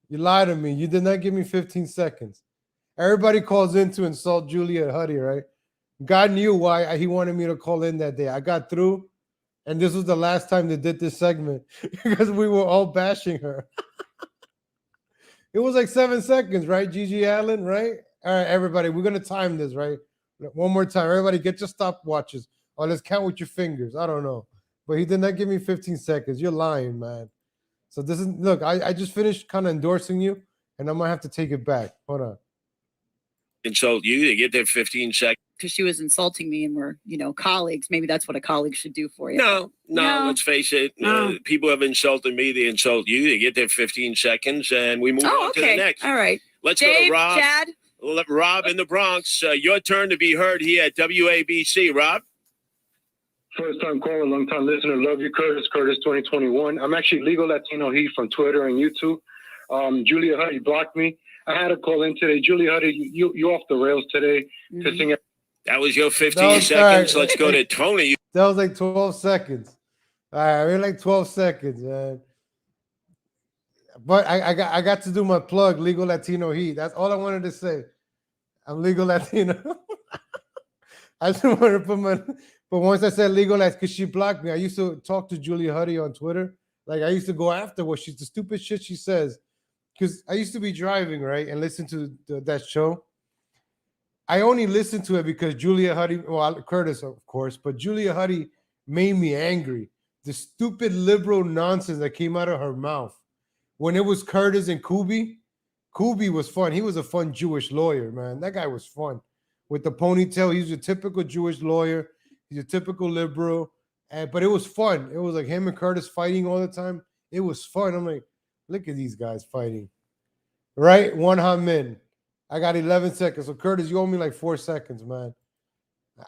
you lied to me. You did not give me 15 seconds. Everybody calls in to insult Julia Huddy, right? God knew why he wanted me to call in that day. I got through, and this was the last time they did this segment because we were all bashing her. It was like 7 seconds, right, Gigi Allen, right? All right, everybody, we're going to time this, right? One more time. Everybody get your stopwatches. Or let's count with your fingers. I don't know. But he did not give me 15 seconds. You're lying, man. So this is, look, I just finished kind of endorsing you, and I'm going to have to take it back. Hold on. Insult you. They get their 15 seconds. Because she was insulting me and we're, colleagues. Maybe that's what a colleague should do for you. No, let's face it. People have insulted me. They insult you. They get their 15 seconds, and we move on to the next. All right. Let's Dave, go to Rob. Chad. Rob in the Bronx. Your turn to be heard here at WABC. Rob? First time caller, long time listener. Love you, Curtis. Curtis 2021. I'm actually Legal Latino Heat from Twitter and YouTube. Julia Huddy blocked me. I had a call in today. Julia Huddy, you off the rails today. That was your 15 seconds. Let's go to Tony. That was like 12 seconds. All right, we're like 12 seconds, man. But I got to do my plug, Legal Latino Heat. That's all I wanted to say. I'm Legal Latino. I just wanted to put but once I said Legal Latino, because she blocked me, I used to talk to Julia Huddy on Twitter. Like, I used to go after what the stupid shit she says. Because I used to be driving, right, and listen to that show. I only listened to it because Julia Huddy, well, Curtis, of course, but Julia Huddy made me angry. The stupid liberal nonsense that came out of her mouth. When it was Curtis and Kubi was fun. He was a fun Jewish lawyer, man. That guy was fun. With the ponytail, he's a typical Jewish lawyer. He's a typical liberal. But it was fun. It was like him and Curtis fighting all the time. It was fun. I'm like, look at these guys fighting. Right? One Hamin. I got 11 seconds. So, Curtis, you owe me like 4 seconds, man.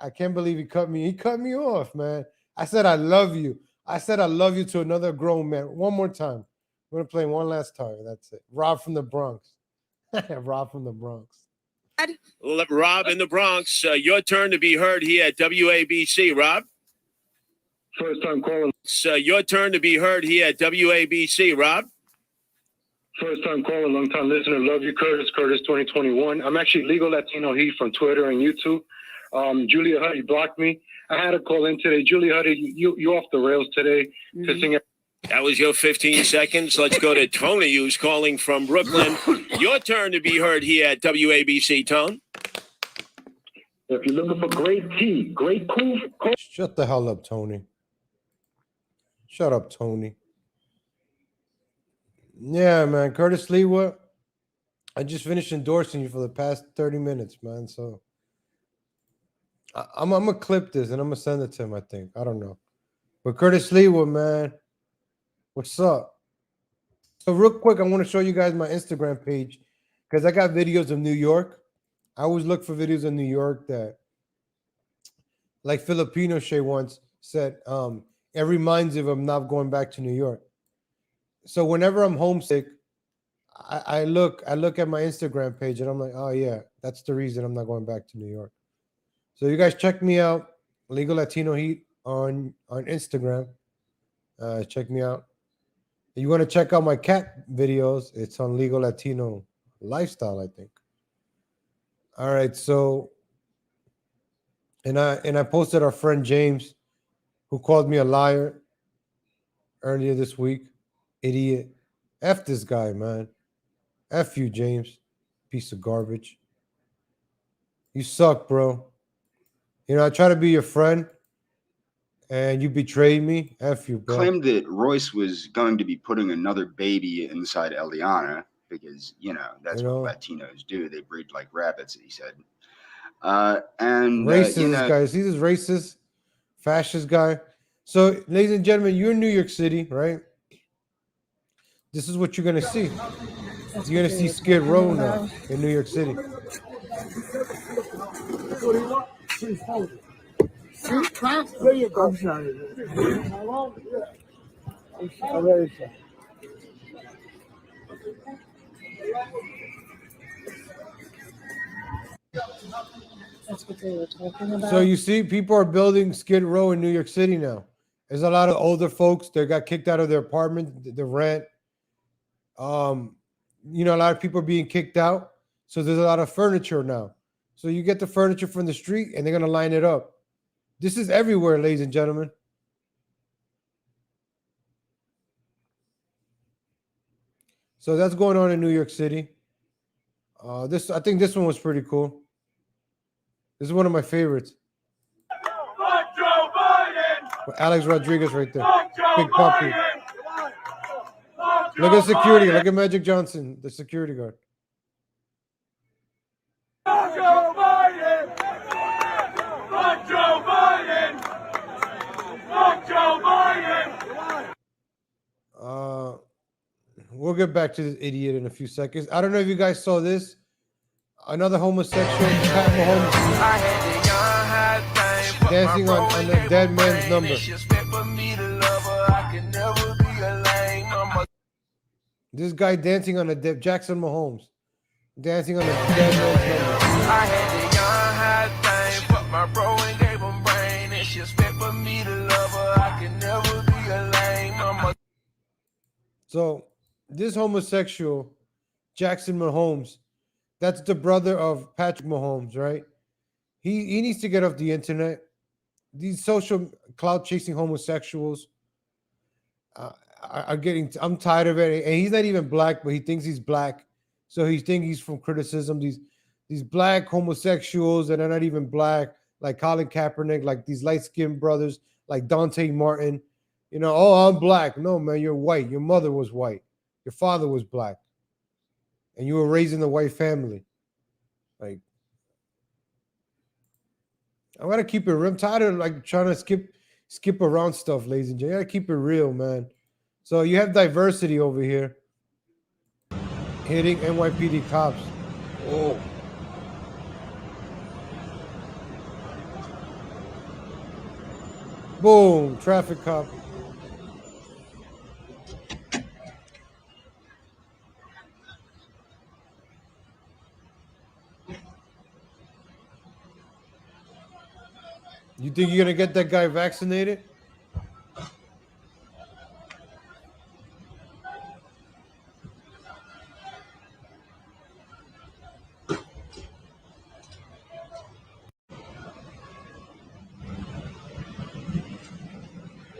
I can't believe he cut me. He cut me off, man. I said, I love you. I said, I love you to another grown man. One more time. We're going to play one last time. That's it. Rob from the Bronx. Rob from the Bronx. Rob in the Bronx. Your turn to be heard here at WABC. Rob? First time caller. Your turn to be heard here at WABC. Rob? First time caller, long time listener. Love you, Curtis. Curtis 2021. I'm actually Legal Latino Heat from Twitter and YouTube. Julia Huddy blocked me. I had a call in today. Julia Huddy, you off the rails today. That was your 15 seconds. Let's go to Tony, who's calling from Brooklyn. Your turn to be heard here at WABC, Tone. If you're looking for great tea, great cool. Shut the hell up, Tony. Shut up, Tony. Yeah, man. Curtis Sliwa, I just finished endorsing you for the past 30 minutes, man. So I'm gonna clip this and I'm gonna send it to him. I think I don't know, but Curtis Sliwa, man, what's up? So real quick, I want to show you guys my Instagram page because I got videos of New York. I always look for videos of New York that, like Filipino Shay once said, it reminds you of not going back to New York. So whenever I'm homesick, I look at my Instagram page and I'm like, oh yeah, that's the reason I'm not going back to New York. So you guys check me out, Legal Latino Heat on Instagram. Check me out. You want to check out my cat videos? It's on Legal Latino Lifestyle, I think. All right, so and I posted our friend James, who called me a liar earlier this week. Idiot. F this guy, man. F you, James. Piece of garbage. You suck, bro. You know, I try to be your friend and you betrayed me. F you, bro. Claimed that Royce was going to be putting another baby inside Eliana because, you know, that's what Latinos do. They breed like rabbits, he said. Racist you know, guy. See this racist, fascist guy? So, ladies and gentlemen, you're in New York City, right? This is what you're going to see. You're going to see Skid Row now in New York City. There you go. I'm sorry. I'm very sorry. That's what they were talking about. So you see, people are building Skid Row in New York City now. There's a lot of older folks that got kicked out of their apartment, the rent. You know, a lot of people are being kicked out. So there's a lot of furniture now. So you get the furniture from the street and they're gonna line it up. This is everywhere, ladies and gentlemen. So that's going on in New York City. I think this one was pretty cool. This is one of my favorites. Alex Rodriguez right there. Big puppy. Look at security. Look at Magic Johnson, the security guard. We'll get back to this idiot in a few seconds. I don't know if you guys saw this. Another homosexual, Pat Mahomes, dancing on a dead man's number. This guy dancing on a dead Jackson Mahomes, dancing on a dead man's number. I had the young high thing, but my bro and gave him brain. And she expect for me to love her. I can never be a lame. So this homosexual, Jackson Mahomes, that's the brother of Patrick Mahomes, right? He needs to get off the internet. These social clout chasing homosexuals are getting. I'm tired of it. And he's not even black, but he thinks he's black, so he thinks he's from criticism. These black homosexuals that are not even black, like Colin Kaepernick, like these light skinned brothers, like Dante Martin. You know, oh, I'm black. No, man, you're white. Your mother was white. Your father was black, and you were raised in a white family. Like, I gotta keep it real. I'm tired of like trying to skip around stuff, ladies and gentlemen. I gotta keep it real, man. So you have diversity over here hitting NYPD cops. Oh. Boom, traffic cop. You think you're gonna get that guy vaccinated?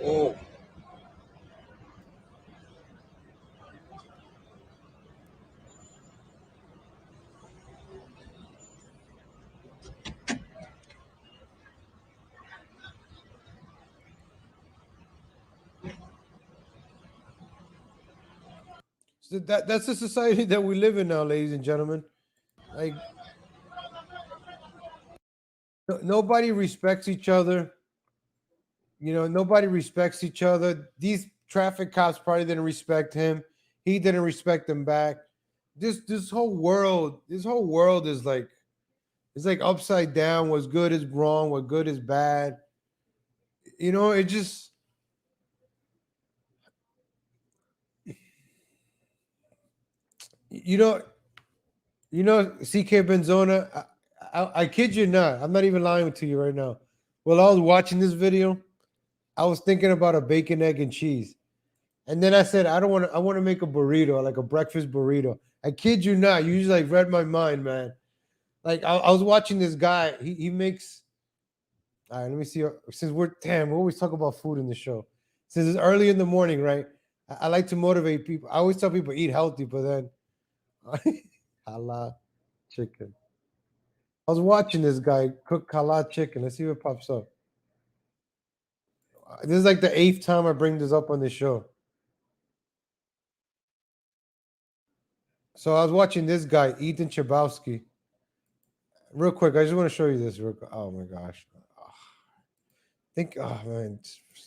Oh. That's the society that we live in now, ladies and gentlemen. Like nobody respects each other. You know, nobody respects each other. These traffic cops probably didn't respect him. He didn't respect them back. This whole world is like it's like upside down. What's good is wrong. What good is bad. You know, it just you know, CK Benzona. I kid you not. I'm not even lying to you right now. While I was watching this video, I was thinking about a bacon, egg, and cheese. And then I said, I want to make a burrito, like a breakfast burrito. I kid you not. You just like read my mind, man. Like I was watching this guy. He makes. All right, let me see. Since we always talk about food in the show. Since it's early in the morning, right? I like to motivate people. I always tell people eat healthy, but then halal chicken. I was watching this guy cook halal chicken. Let's see what pops up. This is like the 8th time I bring this up on this show. So I was watching this guy, Ethan Chabowski. Real quick, I just want to show you this. Oh my gosh. Oh man.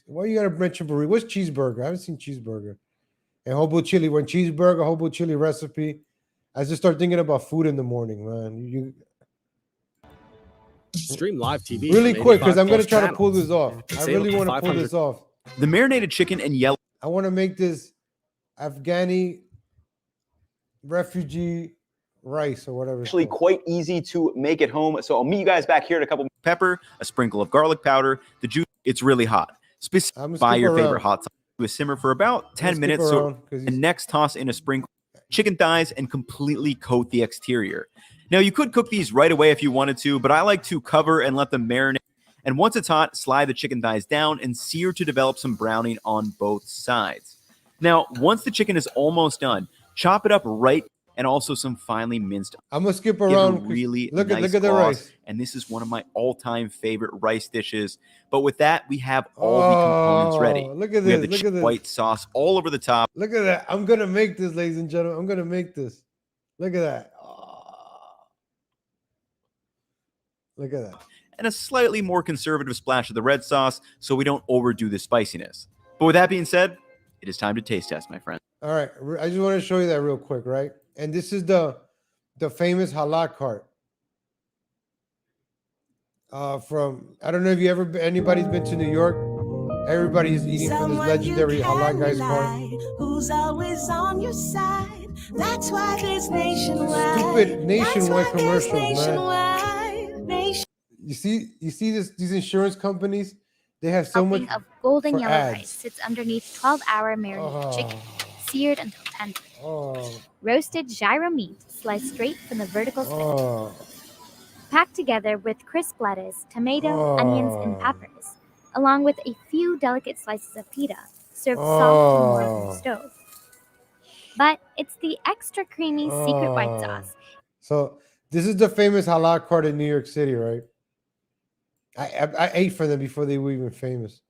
Why you gotta mention burrito? What's cheeseburger? I haven't seen cheeseburger. And hobo chili. When cheeseburger, hobo chili recipe. I just start thinking about food in the morning, man. Stream live TV. Really quick, because I'm gonna try to pull this off. I really want to pull this off. The marinated chicken and yellow. I want to make this Afghani refugee rice or whatever. Actually quite easy to make at home. So I'll meet you guys back here in a couple. Pepper, a sprinkle of garlic powder, the juice. It's really hot. Buy your favorite hot sauce. To a simmer for about 10 minutes. And next toss in a sprinkle chicken thighs and completely coat the exterior. Now you could cook these right away if you wanted to, but I like to cover and let them marinate. And once it's hot, slide the chicken thighs down and sear to develop some browning on both sides. Now, once the chicken is almost done, chop it up right and also some finely minced. I'm gonna skip around. Really look nice at the rice. And this is one of my all-time favorite rice dishes. But with that, we have all the components ready. Look at we this. have the Look at this. white sauce all over the top. Look at that. I'm gonna make this, ladies and gentlemen. I'm gonna make this. Look at that. Look at that. And a slightly more conservative splash of the red sauce so we don't overdo the spiciness. But with that being said, it is time to taste test, my friend. All right. I just want to show you that real quick, right? And this is the famous halal cart. From I don't know if anybody's been to New York. Everybody's eating from this legendary halal guy's cart. Who's always on your side? That's why there's nationwide. Stupid nationwide commercials, man. You see these insurance companies, they have so much of golden yellow ads. rice sits underneath 12-hour marinated chicken, seared until tender. Roasted gyro meat sliced straight from the vertical stick. Packed together with crisp lettuce, tomato, onions, and peppers, along with a few delicate slices of pita, served soft and warm on the stove. But it's the extra creamy secret white sauce. So this is the famous halal cart in New York City, right? I ate for them before they were even famous.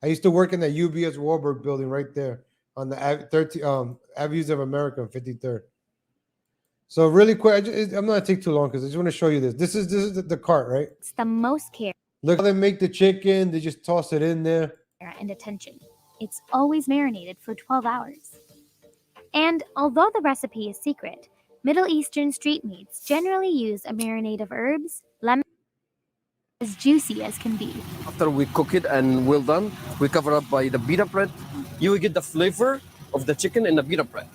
I used to work in the UBS Warburg building right there on the Avenues of America on 53rd. So really quick, I'm not gonna take too long because I just want to show you this. This is the cart, right? It's the most care. Look how they make the chicken. They just toss it in there. And attention. It's always marinated for 12 hours. And although the recipe is secret, Middle Eastern street meats generally use a marinade of herbs, lemon, as juicy as can be. After we cook it and well done, we cover up by the pita bread. You will get the flavor of the chicken in the pita bread.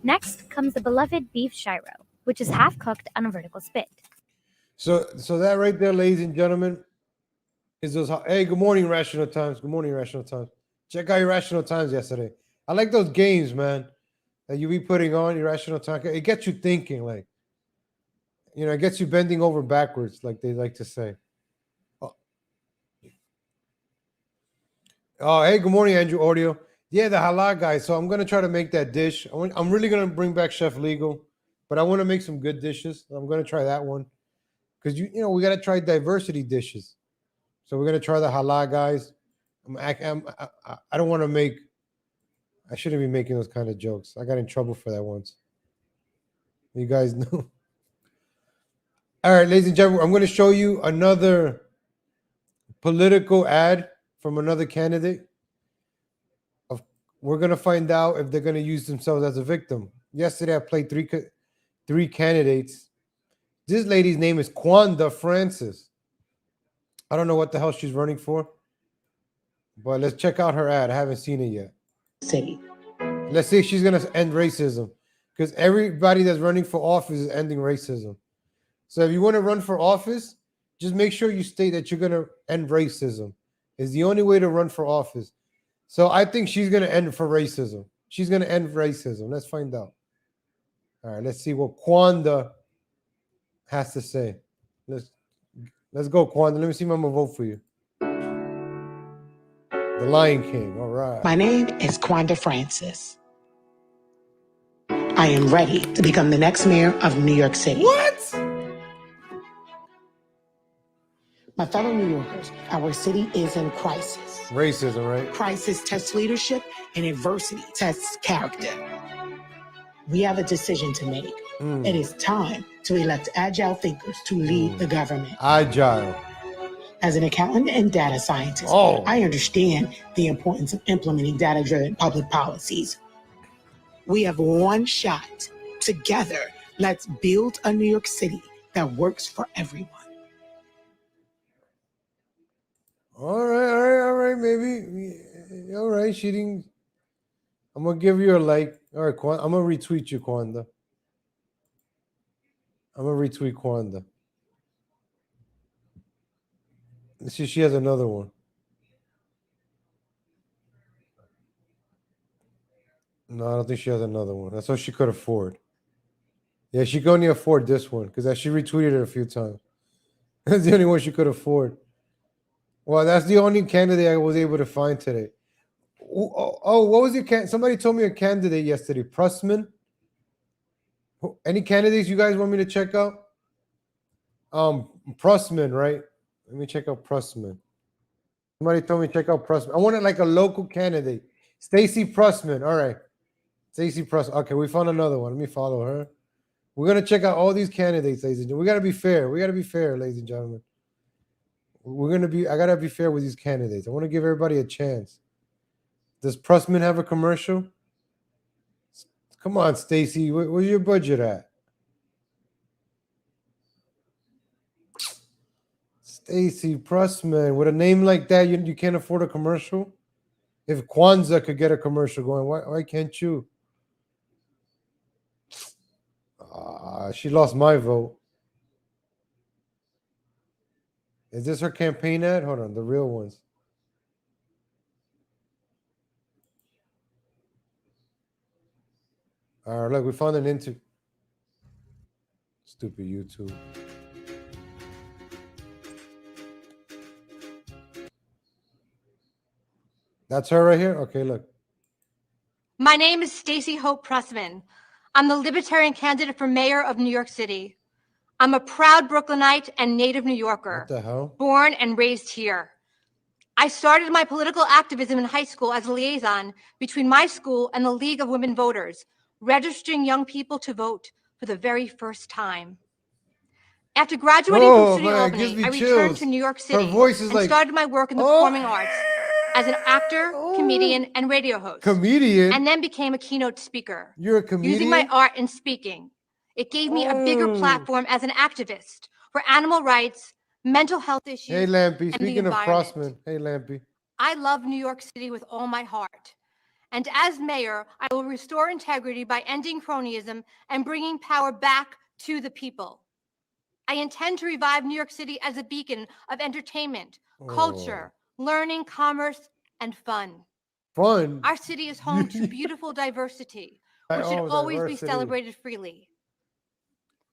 Next comes the beloved beef gyro, which is half cooked on a vertical spit. So that right there, ladies and gentlemen, is those. Hey, good morning, Rational Times. Good morning, Rational Times. Check out your Rational Times yesterday. I like those games, man, that you be putting on your Rational Time. It gets you thinking, like, you know, it gets you bending over backwards, like they like to say. Oh, hey, good morning, Andrew Audio. Yeah, the halal guy. So I'm gonna try to make that dish. I'm really gonna bring back Chef Legal, but I want to make some good dishes. I'm gonna try that one because you know we gotta try diversity dishes. So we're gonna try the halal guys. I don't want to make I shouldn't be making those kind of jokes. I got in trouble for that once. You guys know. All right, ladies and gentlemen, I'm going to show you another political ad from another candidate. We're going to find out if they're going to use themselves as a victim. Yesterday, I played three candidates. This lady's name is Quanda Francis. I don't know what the hell she's running for, but let's check out her ad. I haven't seen it yet. City. Let's see if she's going to end racism, because everybody that's running for office is ending racism. So if you want to run for office, just make sure you state that you're going to end racism. It's the only way to run for office. So I think she's going to end for racism. She's going to end racism. Let's find out. All right, let's see what Quanda has to say. Let's go, Quanda. Let me see if I'm going to vote for you. The Lion King. All right. My name is Quanda Francis. I am ready to become the next mayor of New York City. What? My fellow New Yorkers, our city is in crisis. Racism, right? Crisis tests leadership and adversity tests character. We have a decision to make. It is time to elect agile thinkers to lead the government. Agile. As an accountant and data scientist, I understand the importance of implementing data-driven public policies. We have one shot. Together, let's build a New York City that works for everyone. All right, maybe. All right, she didn't. I'm going to give you a like. All right, I'm going to retweet you, Quanda. I'm going to retweet Quanda. Let's see, she has another one. No, I don't think she has another one. That's what she could afford. Yeah, she could only afford this one because she retweeted it a few times. That's the only one she could afford. Well, that's the only candidate I was able to find today. Oh, what was your somebody told me a candidate yesterday. Pressman. Any candidates you guys want me to check out? Pressman, right? Let me check out Pressman. Somebody told me to check out Pressman. I wanted like a local candidate. Stacy Pressman. All right. Stacy Pressman. Okay, we found another one. Let me follow her. We're gonna check out all these candidates, ladies and gentlemen. We gotta be fair. Ladies and gentlemen. I gotta be fair with these candidates. I want to give everybody a chance. Does Pressman have a commercial? Come on, Stacy. Where's your budget at? Stacy Pressman, with a name like that, you can't afford a commercial? If Kwanzaa could get a commercial going, why can't you? She lost my vote. Is this her campaign ad? Hold on, the real ones. All right, look, we found an stupid YouTube. That's her right here? Okay, look. My name is Stacey Hope Pressman. I'm the Libertarian candidate for mayor of New York City. I'm a proud Brooklynite and native New Yorker. What the hell? Born and raised here. I started my political activism in high school as a liaison between my school and the League of Women Voters, registering young people to vote for the very first time. After graduating from City Albany, I returned to New York City and started my work in the performing arts as an actor, comedian, and radio host. Comedian? And then became a keynote speaker. You're a comedian? Using my art and speaking. It gave me a bigger platform as an activist for animal rights, mental health issues. Hey, Lampy. And Speaking of Crossman. Hey, Lampy. I love New York City with all my heart. And as mayor, I will restore integrity by ending cronyism and bringing power back to the people. I intend to revive New York City as a beacon of entertainment, culture, learning, commerce, and fun. Fun? Our city is home to beautiful diversity, which should always be celebrated freely.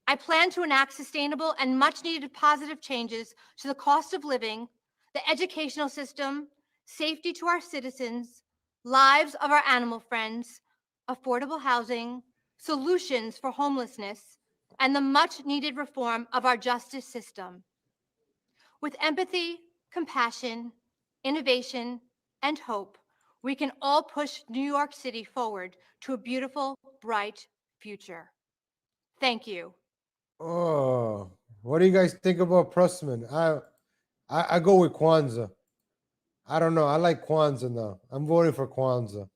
I plan to enact sustainable and much-needed positive changes to the cost of living, the educational system, safety to our citizens, lives of our animal friends, affordable housing, solutions for homelessness, and the much-needed reform of our justice system. With empathy, compassion, innovation, and hope, we can all push New York City forward to a beautiful, bright future. Thank you. Oh, what do you guys think about Pressman? I go with Kwanzaa. I don't know. I like Kwanzaa now. I'm voting for Kwanzaa.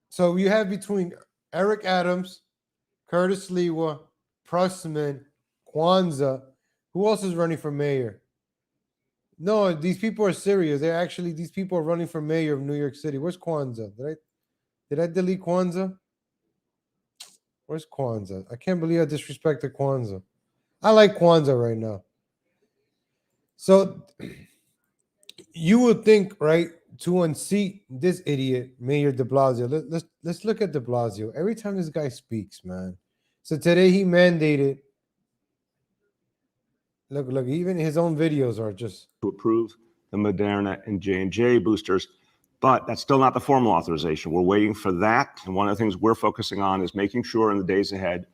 So you have between Eric Adams, Curtis Sliwa, Pressman, Kwanzaa. Who else is running for mayor? No, these people are serious. These people are running for mayor of New York City. Where's Kwanzaa? Did I delete Kwanzaa? Where's Kwanzaa? I can't believe I disrespected Kwanzaa. I like Kwanzaa right now. So you would think, right, to unseat this idiot, Mayor Deblasio. Let's look at Deblasio. Every time this guy speaks, man. So today he mandated. Look, even his own videos are just to approve the Moderna and J&J boosters, but that's still not the formal authorization. We're waiting for that. And one of the things we're focusing on is making sure in the days ahead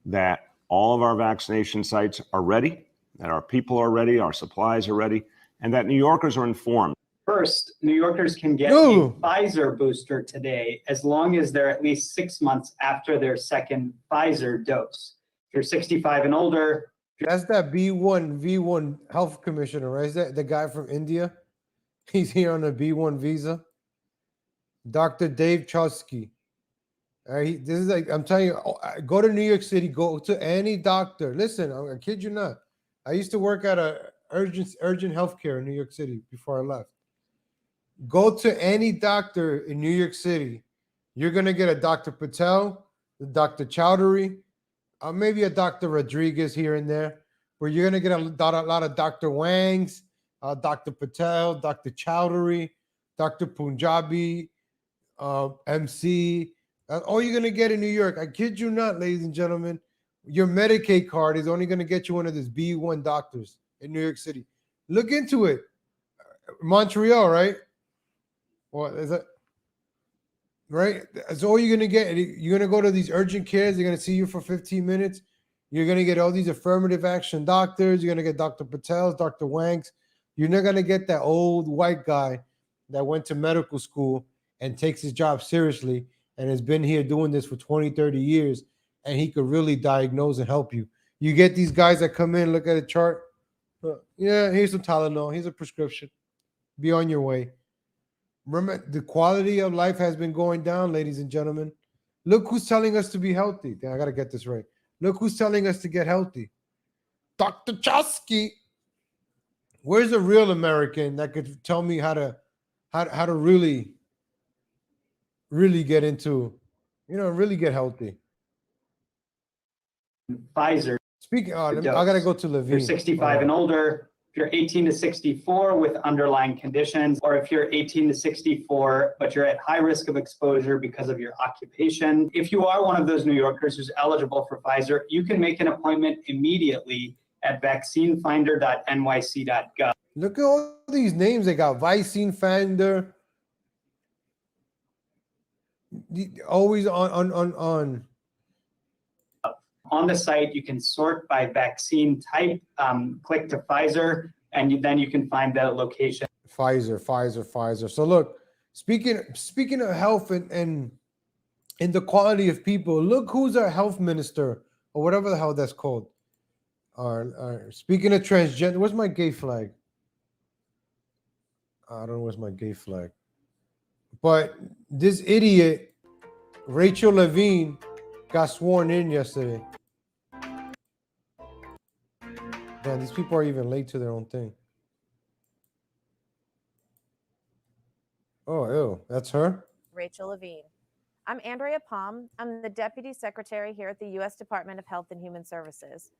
that all of our vaccination sites are ready, that our people are ready, our supplies are ready, and that New Yorkers are informed. First, New Yorkers can get a Pfizer booster today as long as they're at least 6 months after their second Pfizer dose. If you're 65 and older, that's that B1V1 health commissioner, right? Is that the guy from India? He's here on a B1 visa. Dr. Dave Chusky. This is like, I'm telling you, go to New York City, go to any doctor. Listen, I kid you not. I used to work at a urgent healthcare in New York City before I left. Go to any doctor in New York City. You're going to get a Dr. Patel, the Dr. Chowdhury, maybe a Dr. Rodriguez here and there, where you're going to get a lot of Dr. Wangs, Dr. Patel, Dr. Chowdhury, Dr. Punjabi, MC. All you're going to get in New York. I kid you not, ladies and gentlemen. Your Medicaid card is only going to get you one of these B1 doctors in New York City. Look into it. Montreal, right? What is it? Right? That's all you're going to get. You're going to go to these urgent cares. They're going to see you for 15 minutes. You're going to get all these affirmative action doctors. You're going to get Dr. Patels, Dr. Wangs. You're not going to get that old white guy that went to medical school and takes his job seriously and has been here doing this for 20, 30 years, and he could really diagnose and help you. You get these guys that come in, look at a chart. Yeah, here's some Tylenol. Here's a prescription. Be on your way. Remember, the quality of life has been going down, ladies and gentlemen. Look who's telling us to be healthy. I got to get this right. Look who's telling us to get healthy. Dr. Chusky. Where's a real American that could tell me how to really get into, really get healthy? Pfizer. Speaking, I got to go to Levine. If you're 65 and older, if you're 18 to 64 with underlying conditions, or if you're 18 to 64, but you're at high risk of exposure because of your occupation. If you are one of those New Yorkers who's eligible for Pfizer, you can make an appointment immediately at vaccinefinder.nyc.gov. Look at all these names they got. Vaccine Finder. Always on. On the site, you can sort by vaccine type, click to Pfizer, and then you can find that location. Pfizer. So look, speaking of health and the quality of people, look who's our health minister or whatever the hell that's called. Speaking of transgender, where's my gay flag? I don't know where's my gay flag. But this idiot, Rachel Levine, got sworn in yesterday. Man, these people are even late to their own thing. Oh, ew, that's her? Rachel Levine. I'm Andrea Palm. I'm the Deputy Secretary here at the U.S. Department of Health and Human Services.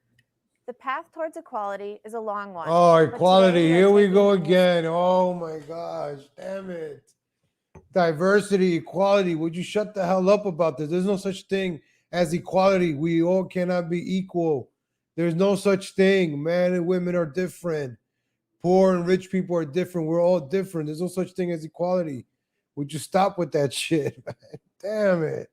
The path towards equality is a long one. Oh, equality. Here we go again. Oh, my gosh. Damn it. Diversity, equality. Would you shut the hell up about this? There's no such thing as equality. We all cannot be equal. There's no such thing. Men and women are different. Poor and rich people are different. We're all different. There's no such thing as equality. Would you stop with that shit, man? Damn it.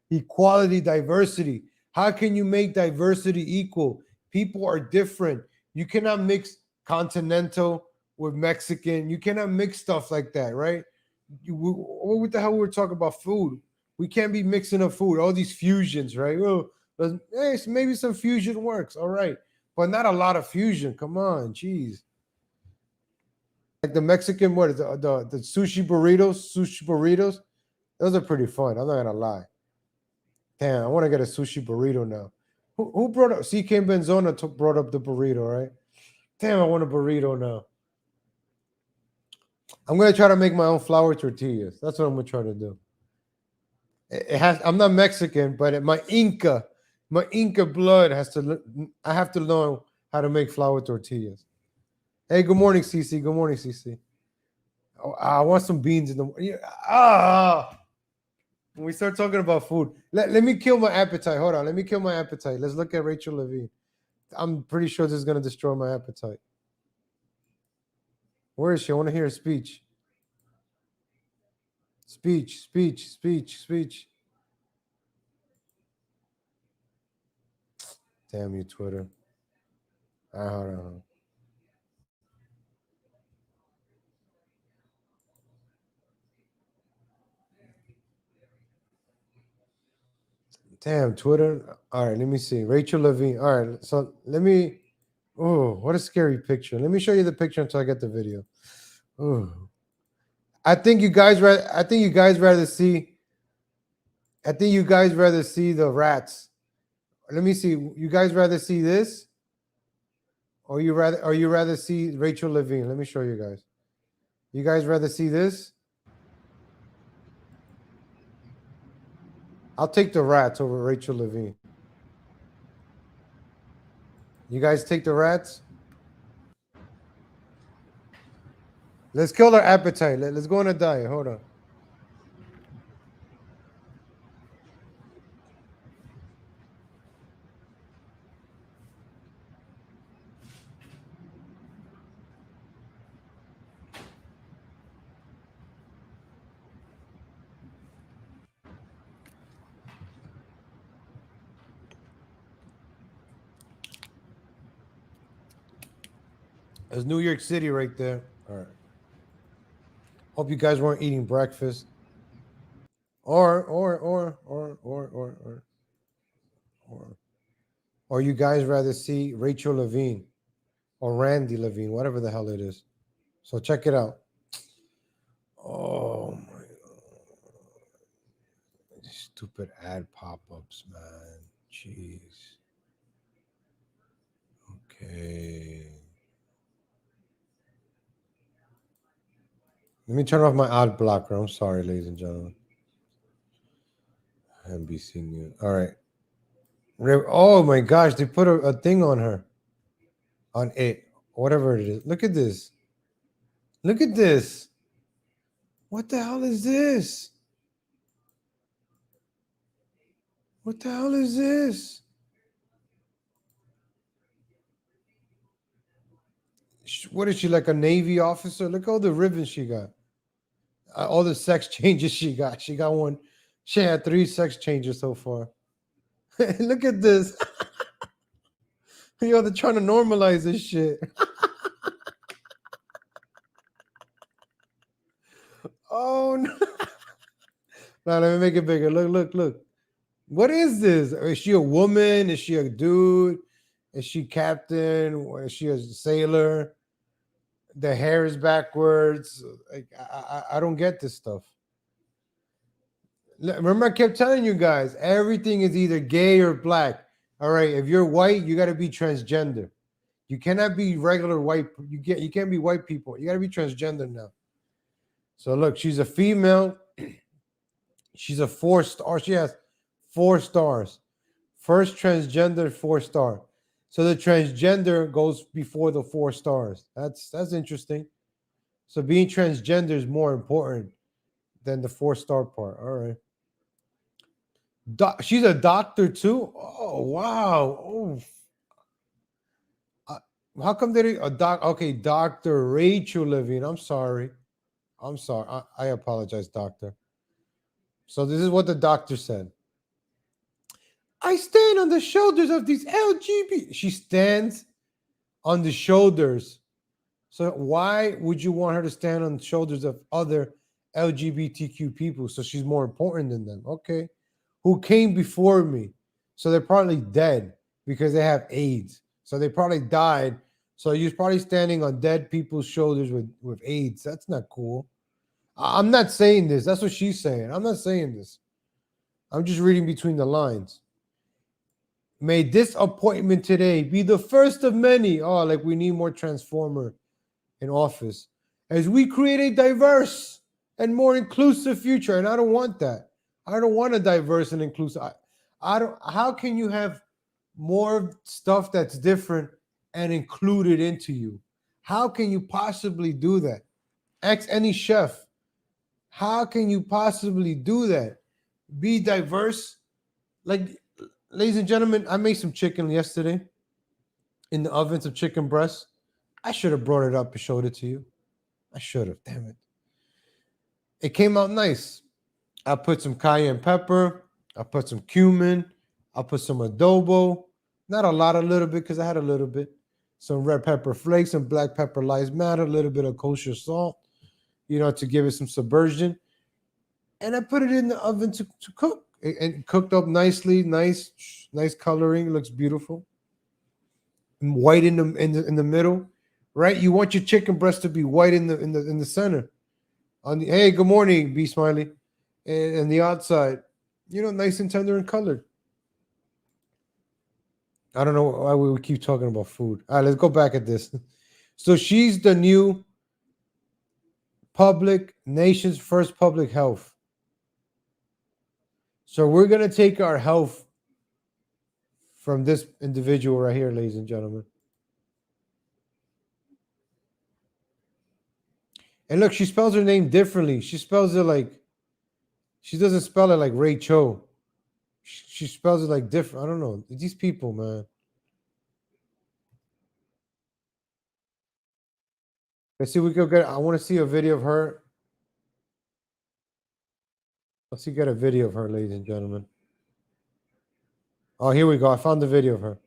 Equality, diversity. How can you make diversity equal? People are different. You cannot mix continental with Mexican. You cannot mix stuff like that, right? What the hell we were talking about food? We can't be mixing up food. All these fusions, right? Well, hey, maybe some fusion works. All right, but not a lot of fusion. Come on, jeez. Like the Mexican, what is the sushi burritos? Those are pretty fun. I'm not gonna lie. Damn, I want to get a sushi burrito now. Who brought up? CK Benzona brought up the burrito, right? Damn, I want a burrito now. I'm gonna try to make my own flour tortillas. That's what I'm gonna try to do. It has. I'm not Mexican, but my Inca blood has to. I have to know how to make flour tortillas. Hey, good morning, CC. Good morning, CC. Oh, I want some beans in the. When we start talking about food, let me kill my appetite. Hold on, let me kill my appetite. Let's look at Rachel Levine. I'm pretty sure this is gonna destroy my appetite. Where is she? I want to hear a speech. Speech. Damn you, Twitter. Hold on. Damn, Twitter. All right, let me see. Rachel Levine. All right, so let me. Oh, what a scary picture. Let me show you the picture until I get the video. Oh, I think you guys rather see. I think you guys rather see the rats. Let me see. You guys rather see this, or you rather see Rachel Levine? Let me show you guys. You guys rather see this? I'll take the rats over Rachel Levine. You guys take the rats? Let's kill our appetite. Let's go on a diet. Hold on. There's New York City right there. All right. Hope you guys weren't eating breakfast. Or you guys rather see Rachel Levine or Randy Levine, whatever the hell it is. So check it out. Oh my God. Stupid ad pop-ups, man. Jeez. Okay. Let me turn off my ad blocker. I'm sorry, ladies and gentlemen. NBC News. All right. Oh my gosh, they put a thing on her. On it. Whatever it is. Look at this. Look at this. What the hell is this? What the hell is this? What is she, like a Navy officer? Look at all the ribbons she got. All the sex changes she got. She got one. She had 3 sex changes so far. Look at this. Yo, they're trying to normalize this shit. Oh no. Now let me make it bigger. Look. What is this? Is she a woman? Is she a dude? Is she captain? Or is she a sailor? The hair is backwards. Like, I don't get this stuff. Remember, I kept telling you guys, everything is either gay or black. All right, if you're white, you got to be transgender. You cannot be regular white. You can't be white people. You got to be transgender now. So look, she's a female. She's a 4-star. She has 4 stars. First transgender, 4-star. So the transgender goes before the 4 stars. That's interesting. So being transgender is more important than the 4-star part. All right. She's a doctor too. Oh wow. Oh. How come they Okay, Dr. Rachel Levine. I'm sorry. I apologize, doctor. So this is what the doctor said. I stand on the shoulders of these LGBT. She stands on the shoulders. So why would you want her to stand on the shoulders of other LGBTQ people, so she's more important than them. Okay. Who came before me. So they're probably dead because they have AIDS. So they probably died. So you're probably standing on dead people's shoulders with AIDS. That's not cool. I'm not saying this. That's what she's saying. I'm not saying this. I'm just reading between the lines. May this appointment today be the first of many. Oh, like we need more transformer in office as we create a diverse and more inclusive future. And I don't want that. I don't want a diverse and inclusive. I don't. How can you have more stuff that's different and include it into you? How can you possibly do that? Ask any chef. How can you possibly do that? Be diverse. Like, ladies and gentlemen, I made some chicken yesterday in the oven, some chicken breast. I should have brought it up and showed it to you. I should have. Damn it. It came out nice. I put some cayenne pepper. I put some cumin. I put some adobo. Not a lot, a little bit, because I had a little bit. Some red pepper flakes, some black pepper lives matter, a little bit of kosher salt, to give it some subversion. And I put it in the oven to cook. It cooked up nicely, nice coloring, looks beautiful. White in the middle, right? You want your chicken breast to be white in the center. Hey, good morning, B Smiley. And the outside, nice and tender and colored. I don't know why we keep talking about food. All right, let's go back at this. So she's the new nation's first public health. So we're going to take our health from this individual right here, ladies and gentlemen. And look, she spells her name differently. She spells it she doesn't spell it like Ray Cho. She spells it like different. I don't know. These people, man. Let's see if we can get. I want to see a video of her. Let's see, get a video of her, ladies and gentlemen. Oh, here we go. I found the video of her.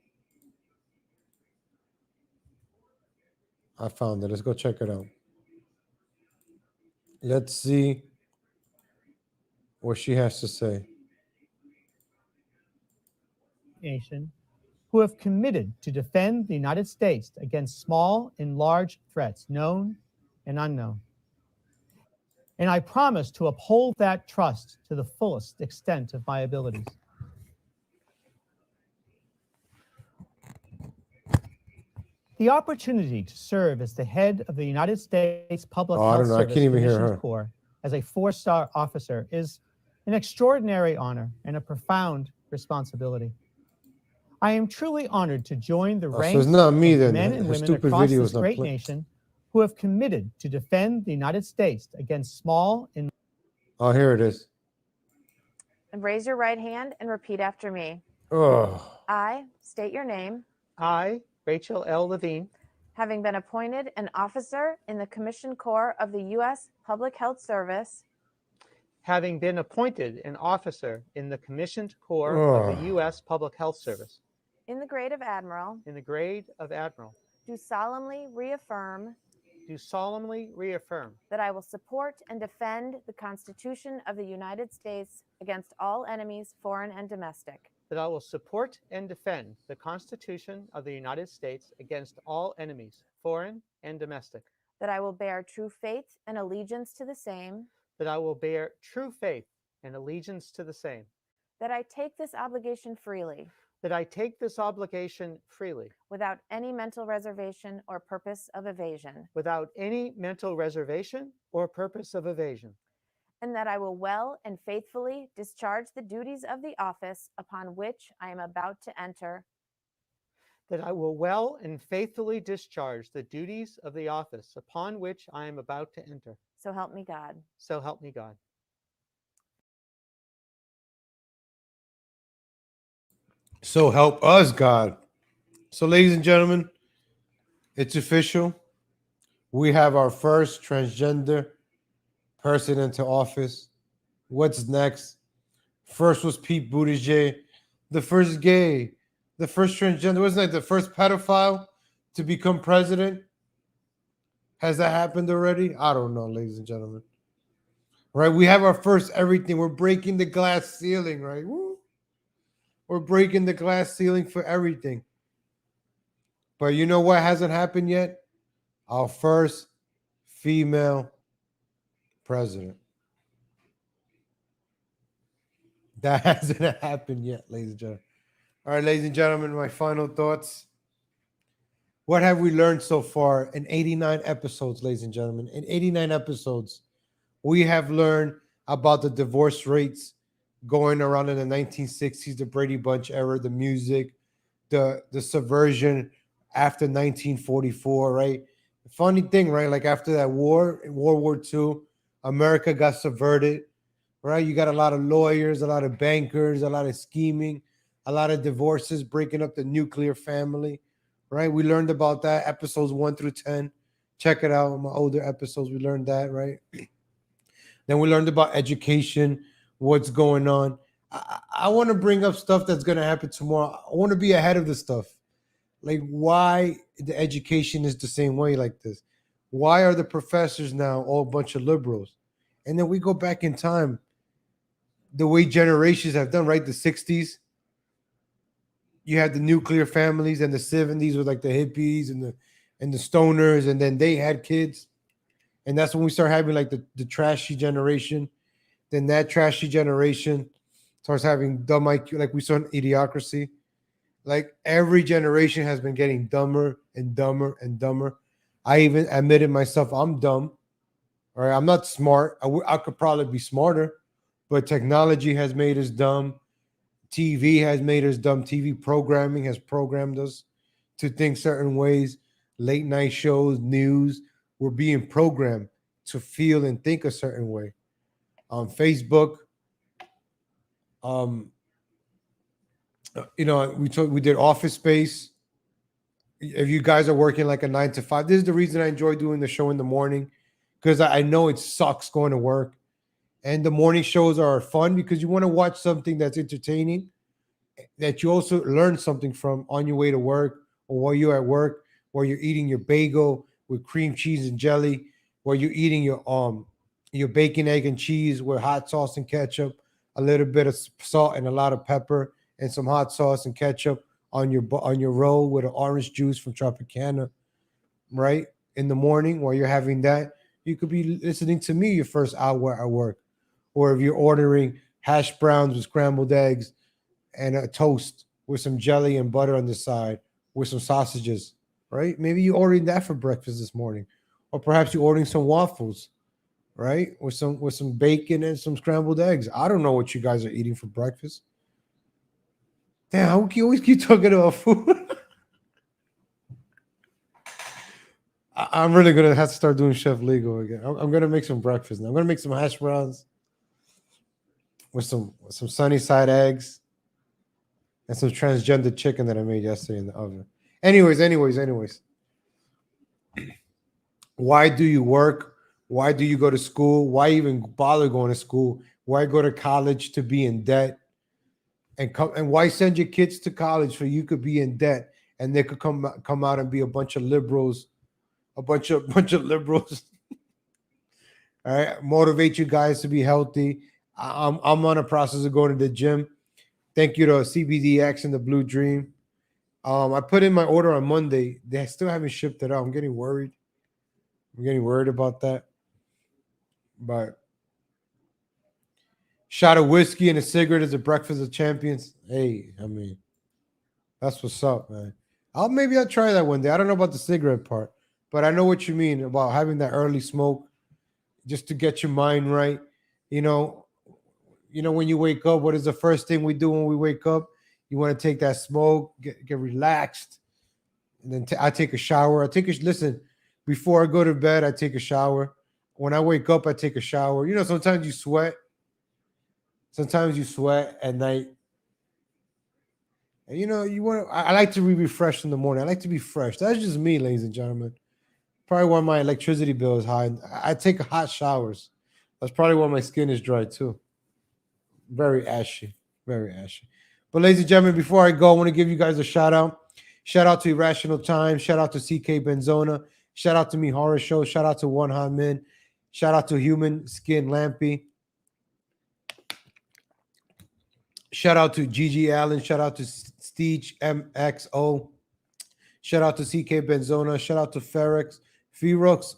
I found it. Let's go check it out. Let's see what she has to say. Nation who have committed to defend the United States against small and large threats, known and unknown. And I promise to uphold that trust to the fullest extent of my abilities. The opportunity to serve as the head of the United States Public Health Service Commissioned Corps as a 4-star officer is an extraordinary honor and a profound responsibility. I am truly honored to join the ranks of men and women across this great nation who have committed to defend the United States against small and... Oh, here it is. And raise your right hand and repeat after me. Oh. I state your name. I, Rachel L. Levine, having been appointed an officer in the Commissioned Corps of the U.S. Public Health Service. Having been appointed an officer in the Commissioned Corps of the U.S. Public Health Service. In the grade of Admiral. In the grade of Admiral. Do solemnly reaffirm. Do solemnly reaffirm. That I will support and defend the Constitution of the United States against all enemies, foreign and domestic. That I will support and defend the Constitution of the United States against all enemies, foreign and domestic. That I will bear true faith and allegiance to the same. That I will bear true faith and allegiance to the same. That I take this obligation freely. That I take this obligation freely. Without any mental reservation or purpose of evasion. Without any mental reservation or purpose of evasion. And that I will well and faithfully discharge the duties of the office upon which I am about to enter. That I will well and faithfully discharge the duties of the office upon which I am about to enter. So help me God. So help me God. So help us, God. So, ladies and gentlemen, it's official. We have our first transgender person into office. What's next? First was Pete Buttigieg, the first gay, the first transgender. Wasn't that the first pedophile to become president? Has that happened already? I don't know, ladies and gentlemen. right? We have our first everything. We're breaking the glass ceiling, right? Woo. We're breaking the glass ceiling for everything. But you know what hasn't happened yet? Our first female president. That hasn't happened yet, ladies and gentlemen. All right, ladies and gentlemen, my final thoughts. What have we learned so far in 89 episodes, ladies and gentlemen? In 89 episodes, we have learned about the divorce rates going around in the 1960s, the Brady Bunch era, the music, the subversion after 1944, right? Funny thing, right? Like after that war, in World War II, America got subverted, right? You got a lot of lawyers, a lot of bankers, a lot of scheming, a lot of divorces, breaking up the nuclear family, right? We learned about that, episodes 1 through 10. Check it out, my older episodes, we learned that, right? Then we learned about education, what's going on. I want to bring up stuff that's going to happen tomorrow. I want to be ahead of the stuff. Like why the education is the same way like this. Why are the professors now all a bunch of liberals? And then we go back in time, the way generations have done, right? The 60s, you had the nuclear families, and the 70s with like the hippies and the stoners, and then they had kids. And that's when we start having like the trashy generation. Then that trashy generation starts having dumb IQ, like we saw in Idiocracy. Like every generation has been getting dumber and dumber and dumber. I even admitted myself, I'm dumb. All right, I'm not smart. I could probably be smarter, but technology has made us dumb. TV has made us dumb. TV programming has programmed us to think certain ways. Late night shows, news, we're being programmed to feel and think a certain way. On Facebook, we did Office Space. If you guys are working like a 9 to 5, this is the reason I enjoy doing the show in the morning, because I know it sucks going to work. And the morning shows are fun because you want to watch something that's entertaining, that you also learn something from on your way to work, or while you're at work, where you're eating your bagel with cream cheese and jelly, where you're eating your bacon, egg, and cheese with hot sauce and ketchup, a little bit of salt and a lot of pepper, and some hot sauce and ketchup on your roll with an orange juice from Tropicana, right? In the morning while you're having that, you could be listening to me your first hour at work. Or if you're ordering hash browns with scrambled eggs and a toast with some jelly and butter on the side with some sausages, right? Maybe you're ordering that for breakfast this morning. Or perhaps you're ordering some waffles, right? With some bacon and some scrambled eggs. I don't know what you guys are eating for breakfast. Damn, how can you always keep talking about food? I'm really going to have to start doing Chef Legal again. I'm going to make some breakfast now. I'm going to make some hash browns with some sunny side eggs and some transgender chicken that I made yesterday in the oven. Anyways. Why do you work? Why do you go to school? Why even bother going to school? Why go to college to be in debt? And why send your kids to college so you could be in debt and they could come out and be a bunch of liberals, a bunch of liberals. All right, motivate you guys to be healthy. I'm on a process of going to the gym. Thank you to CBDX and the Blue Dream. I put in my order on Monday. They still haven't shipped it out. I'm getting worried. About that. But shot of whiskey and a cigarette is a breakfast of champions. Hey, I mean, that's what's up, man. I'll try that one day. I don't know about the cigarette part, but I know what you mean about having that early smoke just to get your mind right. You know, when you wake up, what is the first thing we do when we wake up? You want to take that smoke, get relaxed, and then I take a shower. Listen, before I go to bed, I take a shower. When I wake up, I take a shower. Sometimes you sweat. Sometimes you sweat at night. And I like to be refreshed in the morning. I like to be fresh. That's just me, ladies and gentlemen. Probably why my electricity bill is high. I take hot showers. That's probably why my skin is dry too. Very ashy. Very ashy. But ladies and gentlemen, before I go, I want to give you guys a shout out. Shout out to Irrational Time. Shout out to CK Benzona. Shout out to Me Horror Show. Shout out to One Hot Min. Shout out to Human Skin Lampy. Shout out to Gigi Allen. Shout out to Steech MXO. Shout out to CK Benzona. Shout out to Ferox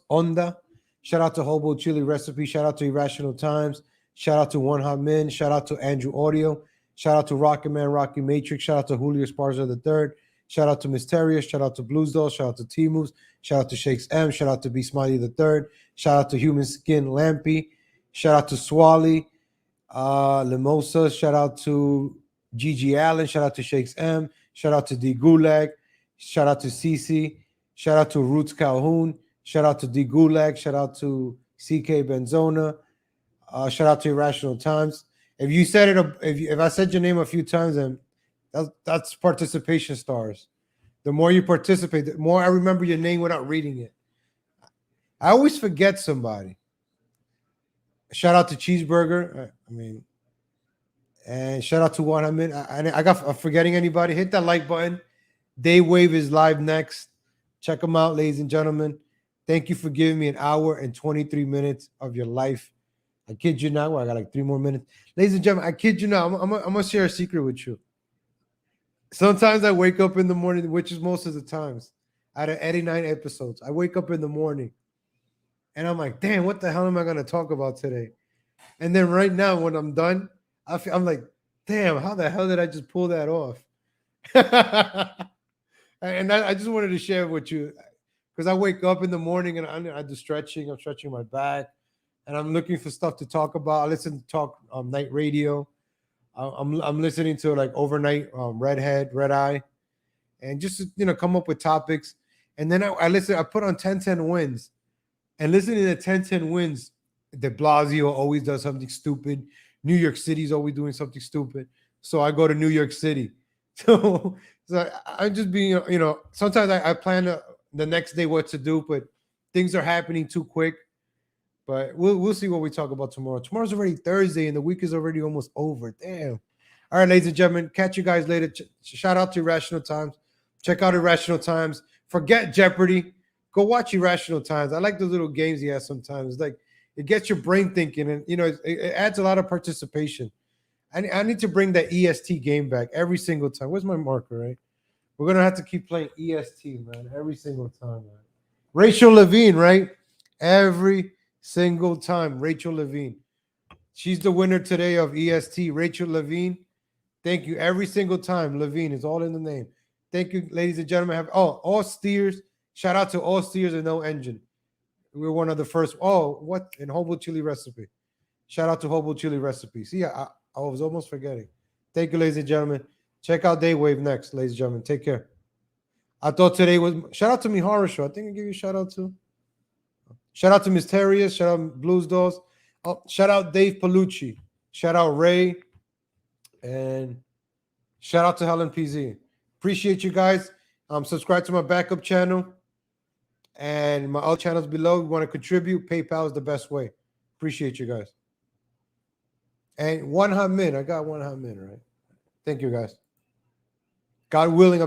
Onda. Shout out to Hobo Chili Recipe. Shout out to Irrational Times. Shout out to One Hot Min. Shout out to Andrew Audio. Shout out to Rocket Man, Rocky Matrix. Shout out to Julio Esparza III. Shout out to Mysterious. Shout out to Blues Doll. Shout out to T-Moves. Shout out to Shakes M. Shout out to B Smiley III. Shout out to Human Skin Lampy. Shout out to Swally. Limosa. Shout out to Gigi Allen. Shout out to Shakes M. Shout out to D Gulag. Shout out to Cece. Shout out to Roots Calhoun. Shout out to D Gulag. Shout out to CK Benzona. Shout out to Irrational Times. If you said it, if I said your name a few times, then that's participation stars. The more you participate, the more I remember your name without reading it. I always forget somebody. Shout out to Cheeseburger. And shout out to Juan Hamid. I'm forgetting anybody. Hit that like button. Day Wave is live next. Check them out, ladies and gentlemen. Thank you for giving me an hour and 23 minutes of your life. I kid you not. Well, I got like 3 more minutes. Ladies and gentlemen, I kid you not. I'm going to share a secret with you. Sometimes I wake up in the morning, which is most of the times. Out of 89 episodes, I wake up in the morning and I'm like, damn, what the hell am I going to talk about today? And then right now, when I'm done, I'm like, damn, how the hell did I just pull that off? And I just wanted to share with you because I wake up in the morning and I do stretching. I'm stretching my back and I'm looking for stuff to talk about. I listen to talk night radio. I'm listening to like overnight Red Eye, and just come up with topics. And then I listen. I put on 1010 Wins, and listening to 1010 Wins, Deblasio always does something stupid. New York City's always doing something stupid. So I go to New York City. So I'm just being, sometimes I plan the next day what to do, but things are happening too quick. But we'll see what we talk about tomorrow. Tomorrow's already Thursday, and the week is already almost over. Damn. All right, ladies and gentlemen, catch you guys later. Shout out to Irrational Times. Check out Irrational Times. Forget Jeopardy. Go watch Irrational Times. I like the little games he has sometimes. It's like it gets your brain thinking, and it adds a lot of participation. I need to bring that EST game back every single time. Where's my marker, right? We're going to have to keep playing EST, man, every single time, man. Rachel Levine, right? Every single time, Rachel Levine. She's the winner today of EST, Rachel Levine. Thank you. Every single time, Levine is all in the name. Thank you, ladies and gentlemen. All steers. Shout out to all steers and no engine. We were one of the first. In Hobo Chili Recipe. Shout out to Hobo Chili Recipe. See, I was almost forgetting. Thank you, ladies and gentlemen. Check out Day Wave next, ladies and gentlemen. Take care. I thought today was shout out to me Horror Show. I think I give you a shout out too. Shout out to Mysterious. Shout out Blues Dolls. Shout out Dave Palucci. Shout out Ray. And shout out to Helen PZ. Appreciate you guys. Subscribe to my backup channel. And my other channels below. You want to contribute? PayPal is the best way. Appreciate you guys. And One Hot Min. I got One Hot Min, right? Thank you, guys. God willing,